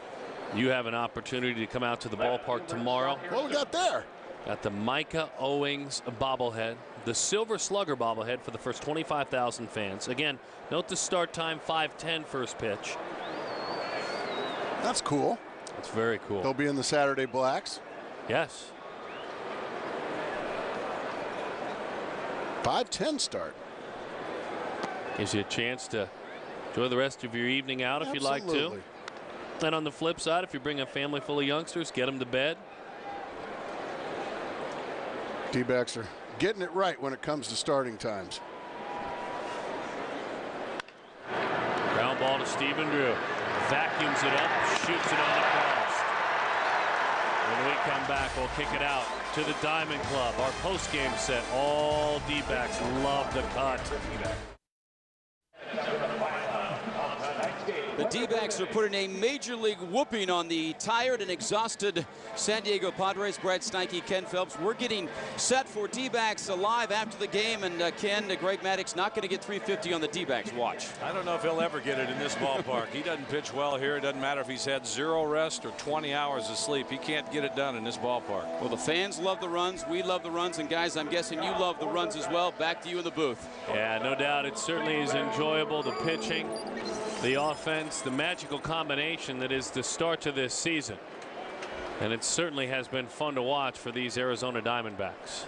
you have an opportunity to come out to the ballpark tomorrow. What we got there? Got the Micah Owings bobblehead, the Silver Slugger bobblehead for the first 25,000 fans. Again, note the start time, 5:10 first pitch. That's cool. That's very cool. They'll be in the Saturday Blacks. Yes. 5:10 start. Gives you a chance to enjoy the rest of your evening out if you'd like to. And on the flip side, if you bring a family full of youngsters, get them to bed. D-backs are getting it right when it comes to starting times. Ground ball to Stephen Drew. Vacuums it up, shoots it on the cross. When we come back, we'll kick it out to the Diamond Club. Our post-game set. All D-backs love the cut. The D-backs are putting a major league whooping on the tired and exhausted San Diego Padres. Brad Steinke, Ken Phelps. We're getting set for D-backs live after the game, and Ken, Greg Maddux not going to get 350 on the D-backs. Watch. I don't know if he'll ever get it in this ballpark. He doesn't pitch well here. It doesn't matter if he's had 0 rest or 20 hours of sleep. He can't get it done in this ballpark. Well, the fans love the runs. We love the runs. And, guys, I'm guessing you love the runs as well. Back to you in the booth. Yeah, no doubt. It certainly is enjoyable, the pitching. the offense, the magical combination that is the start to this season. And it certainly has been fun to watch for these Arizona Diamondbacks.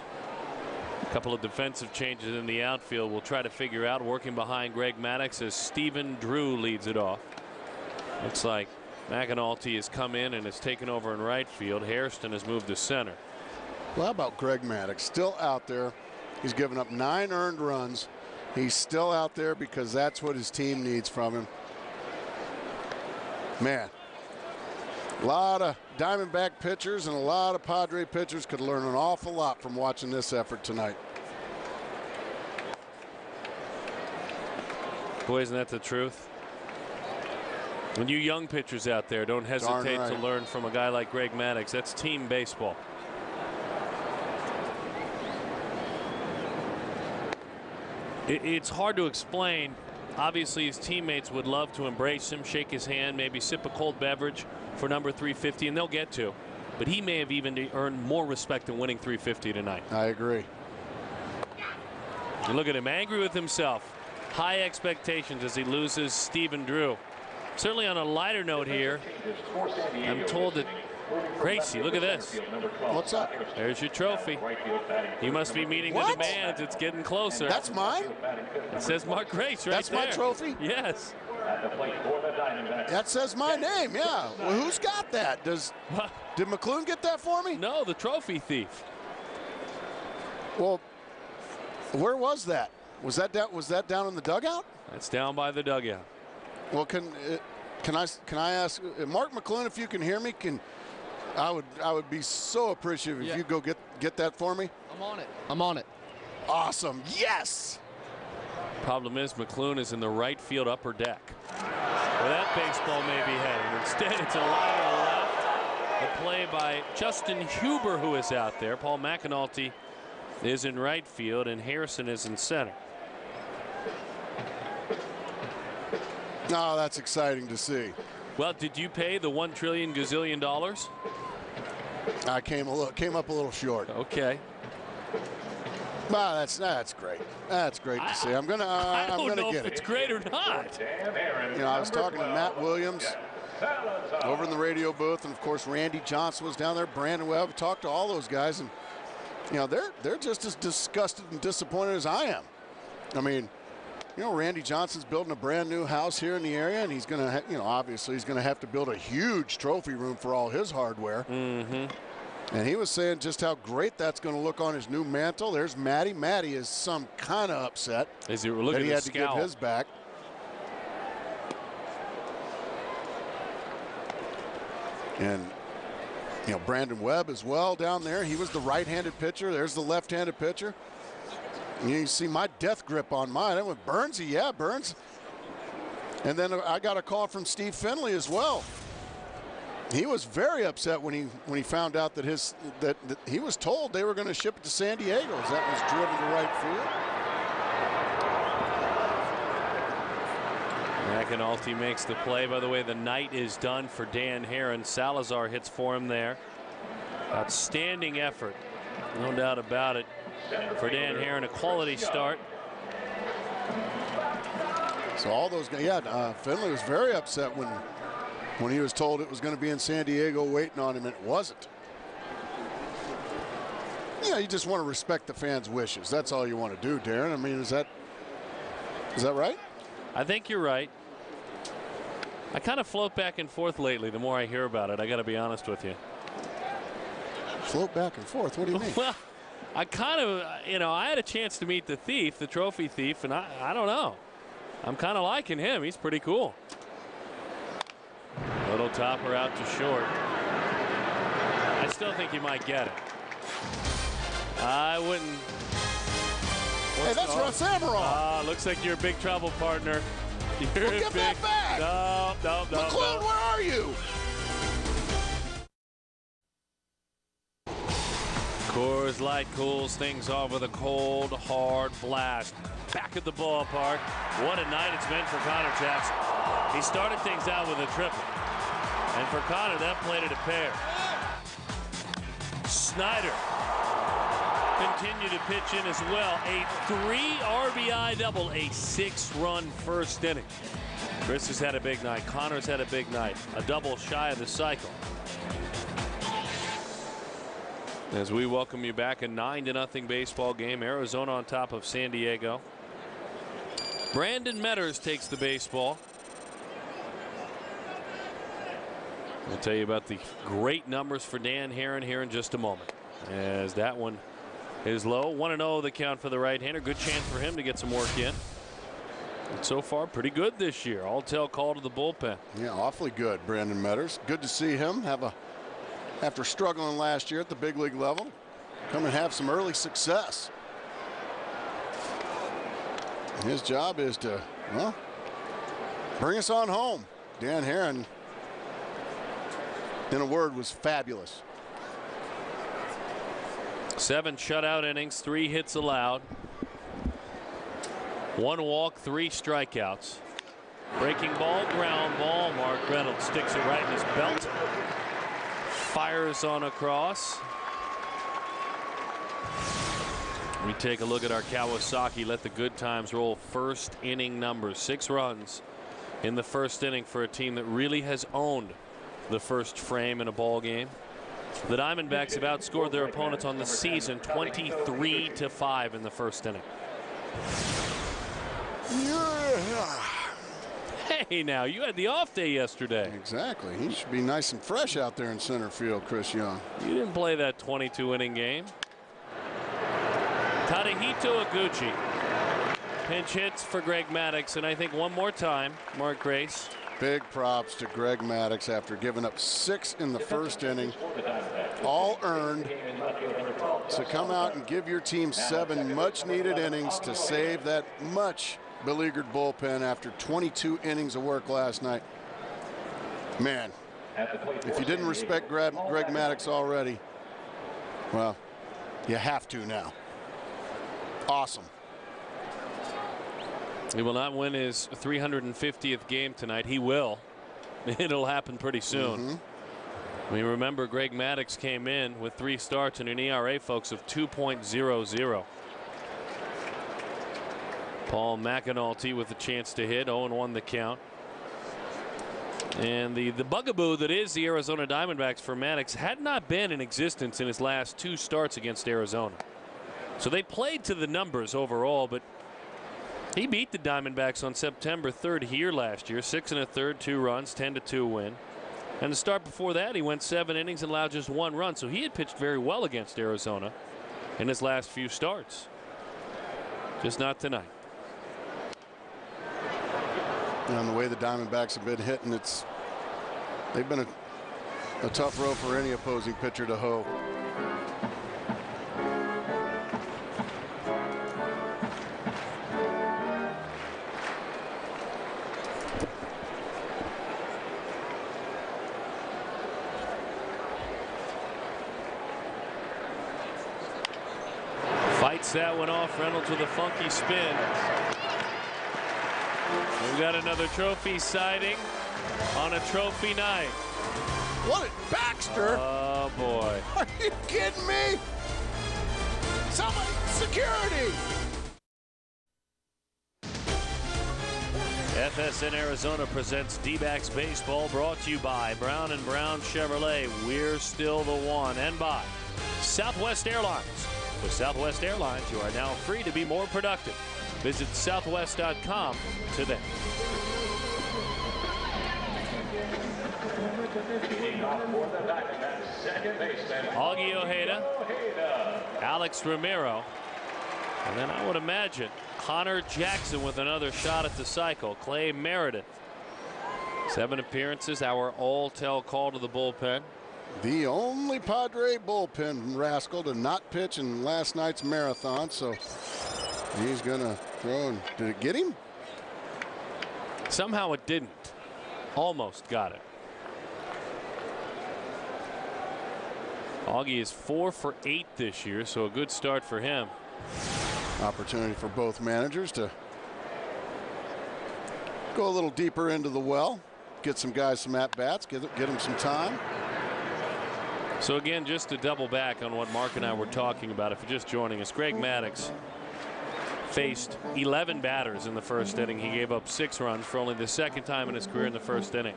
A couple of defensive changes in the outfield we'll try to figure out, working behind Greg Maddux as Stephen Drew leads it off. Looks like McAnulty has come in and has taken over in right field. Hairston has moved to center. Well, how about Greg Maddux? Still out there. He's given up 9 earned runs. He's still out there because that's what his team needs from him. Man, a lot of Diamondback pitchers and a lot of Padre pitchers could learn an awful lot from watching this effort tonight. Boy, isn't that the truth? When you young pitchers out there, don't hesitate to learn from a guy like Greg Maddux. That's team baseball. It's hard to explain. Obviously, his teammates would love to embrace him, shake his hand, maybe sip a cold beverage for number 350, and they'll get to. But he may have even earned more respect than winning 350 tonight. I agree. You look at him, angry with himself. High expectations as he loses Stephen Drew. Certainly on a lighter note here, I'm told that Gracie, look at this. What's up? There's your trophy. You must be meeting the demands. It's getting closer. That's mine? It says Mark Grace right That's there. my trophy? Yes. That says my name, yeah. Well, who's got that? Did McClune get that for me? No, the trophy thief. Well, where was that? Was that down in the dugout? That's down by the dugout. Well, can I ask Mark McClune, if you can hear me? I would be so appreciative if you go get that for me. I'm on it. I'm on it. Awesome. Yes. Problem is McClune is in the right field upper deck, where that baseball may be headed. Instead, it's a liner left. A play by Justin Huber, who is out there. Paul McAnulty is in right field, and Harrison is in center. Oh, that's exciting to see. Well, did you pay the $1 trillion gazillion? I came up a little short. Okay. Well, that's great. That's great to see. I'm gonna get it. If it's great or not. You know, I was talking to Matt Williams over in the radio booth, and of course Randy Johnson was down there. Brandon Webb. We talked to all those guys, and you know they're just as disgusted and disappointed as I am. I mean, you know, Randy Johnson's building a brand new house here in the area, and he's gonna, obviously he's gonna have to build a huge trophy room for all his hardware. Mm-hmm. And he was saying just how great that's going to look on his new mantle. There's Matty. Matty is some kind of upset as you were looking that he at had to give his back. And you know, Brandon Webb as well down there. He was the right-handed pitcher. There's the left-handed pitcher. You see my death grip on mine. I went Burnsy, yeah, Burns. And then I got a call from Steve Finley as well. He was very upset when he found out that that he was told they were going to ship it to San Diego as that was driven to right field. McAnulty makes the play. By the way, the night is done for Dan Haren. Salazar hits for him there. Outstanding effort, no doubt about it, for Dan Haren. A quality start. So all those guys, yeah, Finley was very upset when he was told it was going to be in San Diego waiting on him, and it wasn't. Yeah, you just want to respect the fans' wishes. That's all you want to do, Darren. I mean, is that right? I think you're right. I kind of float back and forth lately the more I hear about it. I got to be honest with you. Float back and forth? What do you mean? Well, I kind of, I had a chance to meet the thief, the trophy thief, and I don't know. I'm kind of liking him. He's pretty cool. Little topper out to short. I still think he might get it. I wouldn't. Hey, that's Russ Amaral. Looks like you're a big trouble, partner. Well, give that back. No. McClune, where are you? Coors Light cools things off with a cold, hard blast. Back at the ballpark. What a night it's been for Connor Jackson. He started things out with a triple. And for Connor, that played it a pair. Snyder continued to pitch in as well. A 3 RBI double, a 6-run first inning. Chris has had a big night. Connor's had a big night. A double shy of the cycle. As we welcome you back, a 9-0 baseball game. Arizona on top of San Diego. Brandon Metters takes the baseball. I'll tell you about the great numbers for Dan Haren here in just a moment. As that one is low. 1-0 the count for the right-hander. Good chance for him to get some work in. And so far, pretty good this year. All-tell call to the bullpen. Yeah, awfully good, Brandon Metters. Good to see him after struggling last year at the big league level, come and have some early success. And his job is to, well, bring us on home. Dan Haren, in a word, was fabulous. 7 shutout innings, 3 hits allowed. 1 walk, 3 strikeouts. Breaking ball, ground ball. Mark Reynolds sticks it right in his belt. Fires on across. We take a look at our Kawasaki. Let the good times roll. First inning numbers. 6 runs in the first inning for a team that really has owned the first frame in a ball game. The Diamondbacks have outscored their opponents on the season 23-5 in the first inning. Yeah. Hey, now, you had the off day yesterday. Exactly. He should be nice and fresh out there in center field, Chris Young. You didn't play that 22-inning game. Tadahito Iguchi. Pinch hits for Greg Maddux, and I think one more time, Mark Grace. Big props to Greg Maddux after giving up 6 in the first inning, all earned. So come out and give your team 7 much-needed innings to save that much beleaguered bullpen after 22 innings of work last night. Man, if you didn't respect Greg Maddux already, well, you have to now. Awesome. He will not win his 350th game tonight. He will. It'll happen pretty soon. I mean, remember, Greg Maddux came in with 3 starts and an ERA, folks, of 2.00. Paul McAnulty with a chance to hit. 0-1 the count. And the bugaboo that is the Arizona Diamondbacks for Maddux had not been in existence in his last 2 starts against Arizona. So they played to the numbers overall, but he beat the Diamondbacks on September 3rd here last year. 6 1/3, 2 runs, 10-2 win. And the start before that, he went 7 innings and allowed just 1 run. So he had pitched very well against Arizona in his last few starts. Just not tonight. And the way the Diamondbacks have been hitting, they've been a tough row for any opposing pitcher to hoe. Fights that one off. Reynolds with a funky spin. We've got another trophy sighting on a trophy night. What it, Baxter? Oh boy. Are you kidding me? Somebody, security. FSN Arizona presents D-backs baseball, brought to you by Brown & Brown Chevrolet. We're still the one. And by Southwest Airlines. With Southwest Airlines, you are now free to be more productive. Visit southwest.com today. Augie Ojeda, Alex Ramiro, and then I would imagine Connor Jackson with another shot at the cycle. Clay Meredith. 7 appearances, our all-tell call to the bullpen. The only Padre bullpen rascal to not pitch in last night's marathon, so he's gonna throw. And did it get him? Somehow it didn't. Almost got it. Augie is 4 for 8 this year, so a good start for him. Opportunity for both managers to go a little deeper into the well, get some guys some at-bats, get them some time. So again, just to double back on what Mark and I were talking about, if you're just joining us, Greg Maddux, faced 11 batters in the first inning. He gave up 6 runs for only the second time in his career in the first inning.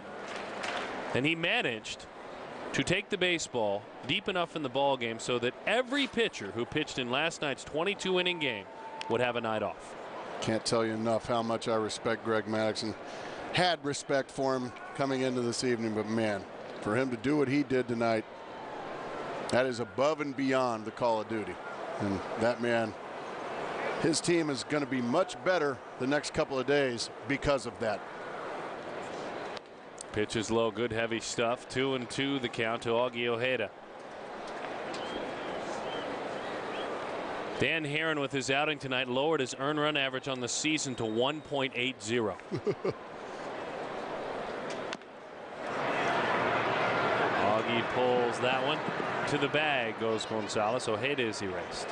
And he managed to take the baseball deep enough in the ball game so that every pitcher who pitched in last night's 22-inning game would have a night off. Can't tell you enough how much I respect Greg Maddux and had respect for him coming into this evening. But man, for him to do what he did tonight, that is above and beyond the call of duty. And that man, his team is going to be much better the next couple of days because of that. Pitch is low, good heavy stuff. 2-2 the count to Augie Ojeda. Dan Haren with his outing tonight lowered his earned run average on the season to 1.80. Augie pulls that one to the bag, goes Gonzalez. Ojeda is erased.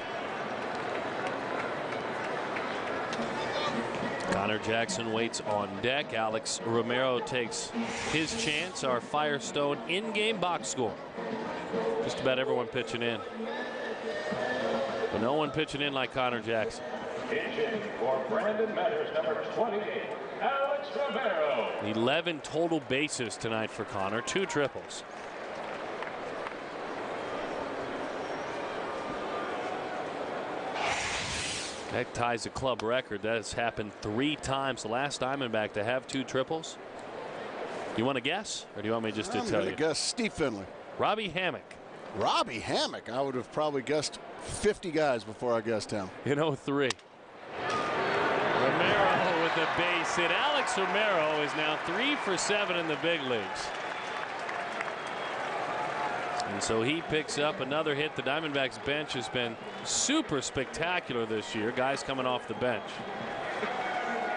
Connor Jackson waits on deck. Alex Romero takes his chance. Our Firestone in-game box score. Just about everyone pitching in, but no one pitching in like Connor Jackson. For Brandon Matters, number 28, Alex Romero. 11 total bases tonight for Connor, 2 triples. That ties a club record. That has happened 3 times. The last Diamondback to have 2 triples. You want to guess, or do you want me just to tell you? I'm going to guess Steve Finley. Robbie Hammock. Robbie Hammock. I would have probably guessed 50 guys before I guessed him. In 03. Romero with a base hit. Alex Romero is now 3 for 7 in the big leagues. And so he picks up another hit. The Diamondbacks bench has been super spectacular this year. Guys coming off the bench.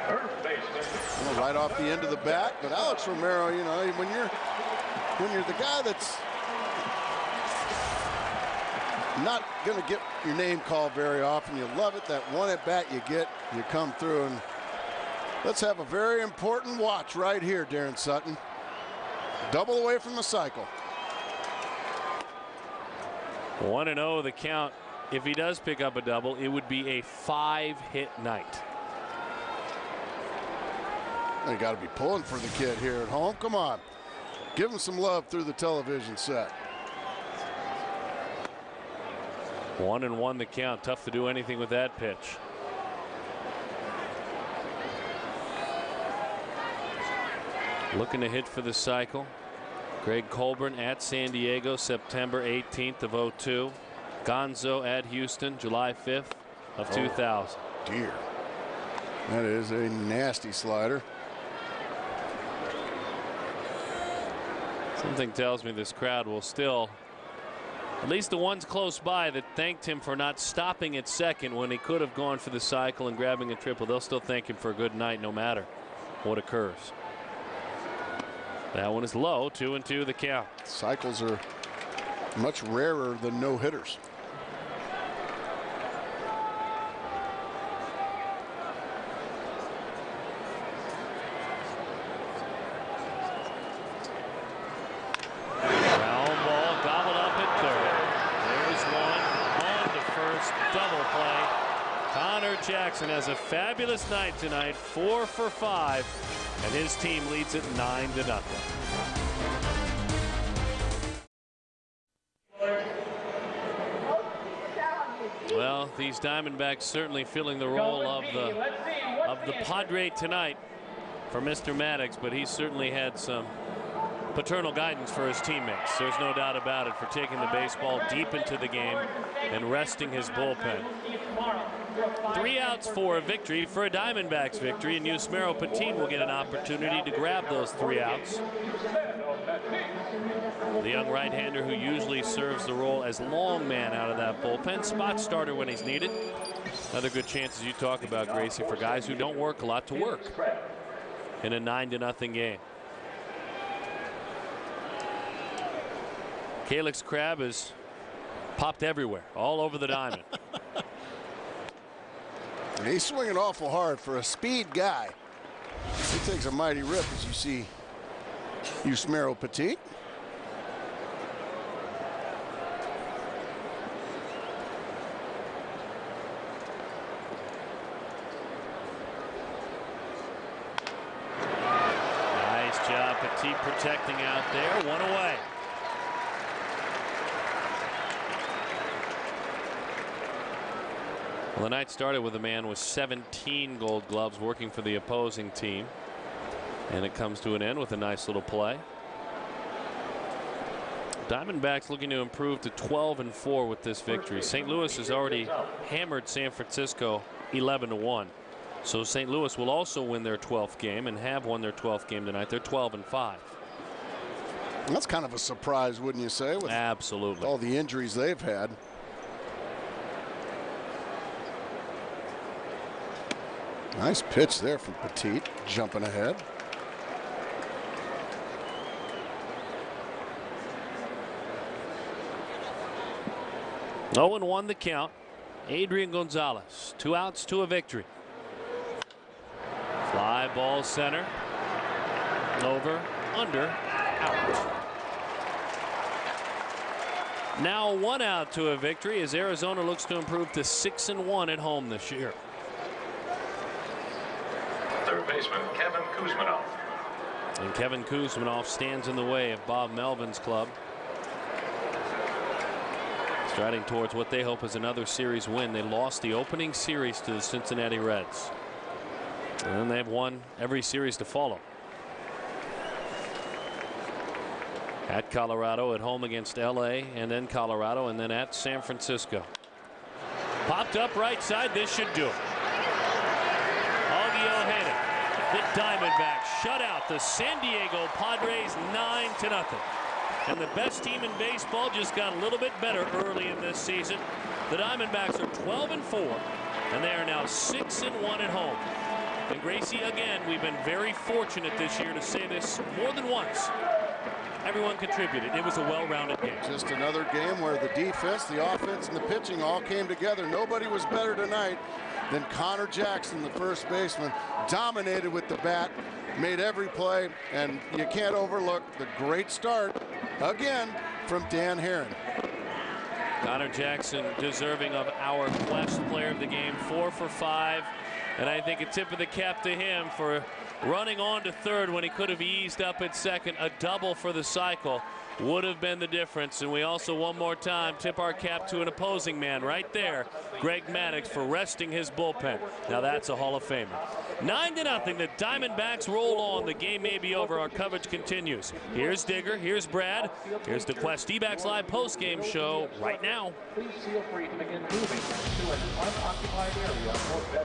Well, right off the end of the bat, but Alex Romero, you know, when you're the guy that's not going to get your name called very often, you love it. That one at bat you get, you come through. And let's have a very important watch right here, Darren Sutton. Double away from the cycle. 1-0 the count. If he does pick up a double, it would be a 5-hit night. You got to be pulling for the kid here at home. Come on, give him some love through the television set. 1-1 the count. Tough to do anything with that pitch. Looking to hit for the cycle. Greg Colburn at San Diego, September 18th of 02. Gonzo at Houston, July 5th of 2000. Dear, that is a nasty slider. Something tells me this crowd will still, at least the ones close by that thanked him for not stopping at second when he could have gone for the cycle and grabbing a triple, they'll still thank him for a good night no matter what occurs. That one is low. 2-2 the count. Cycles are much rarer than no-hitters. Ground ball gobbled up at third. There's one on to first. Double play. Connor Jackson has a fabulous night tonight. 4 for 5. And his team leads it 9-0. Well, these Diamondbacks certainly filling the role of the Padre tonight for Mr. Maddux, but he certainly had some paternal guidance for his teammates. There's no doubt about it, for taking the baseball deep into the game and resting his bullpen. 3 outs for a victory, for a Diamondbacks victory, and Yusmeiro Petit will get an opportunity to grab those 3 outs. The young right-hander who usually serves the role as long man out of that bullpen, spot starter when he's needed. Another good chance, as you talk about, Gracie, for guys who don't work a lot to work in a 9-0 game. Calyx Crab has popped everywhere, all over the diamond. And he's swinging awful hard for a speed guy. He takes a mighty rip, as you see Yusmeiro Petit. protecting out there. One away. Well, the night started with a man with 17 Gold Gloves working for the opposing team. And it comes to an end with a nice little play. Diamondbacks looking to improve to 12-4 with this victory. St. Louis has already hammered San Francisco 11-1. So St. Louis will also win their 12th game and have won their 12th game tonight. They're 12-5. That's kind of a surprise, wouldn't you say? With absolutely all the injuries they've had. Nice pitch there from Petit, jumping ahead. Oh, and 1 the count. Adrian Gonzalez, 2 outs to a victory. Fly ball center. Over, under, out. Now 1 out to a victory as Arizona looks to improve to 6-1 at home this year. Third baseman Kevin Kuzminoff. And Kevin Kuzminoff stands in the way of Bob Melvin's club. Striding towards what they hope is another series win. They lost the opening series to the Cincinnati Reds. And they've won every series to follow. At Colorado, at home against LA, and then Colorado, and then at San Francisco. Popped up right side. This should do it. Augie Ojeda. The Diamondbacks shut out the San Diego Padres 9-0. And the best team in baseball just got a little bit better early in this season. The Diamondbacks are 12-4, and they are now 6-1 at home. And Gracie, again, we've been very fortunate this year to say this more than once. Everyone contributed. It was a well-rounded game. Just another game where the defense, the offense, and the pitching all came together. Nobody was better tonight than Connor Jackson, the first baseman. Dominated with the bat, made every play, and you can't overlook the great start, again, from Dan Haren. Connor Jackson deserving of our Quest player of the game, 4 for 5. And I think a tip of the cap to him for running on to third when he could have eased up at second. A double for the cycle would have been the difference. And we also, one more time, tip our cap to an opposing man right there, Greg Maddux, for resting his bullpen. Now that's a Hall of Famer. 9-0. The Diamondbacks roll on. The game may be over. Our coverage continues. Here's Digger. Here's Brad. Here's the Quest D-Backs Live postgame show right now. Please feel free to begin moving to an unoccupied area for better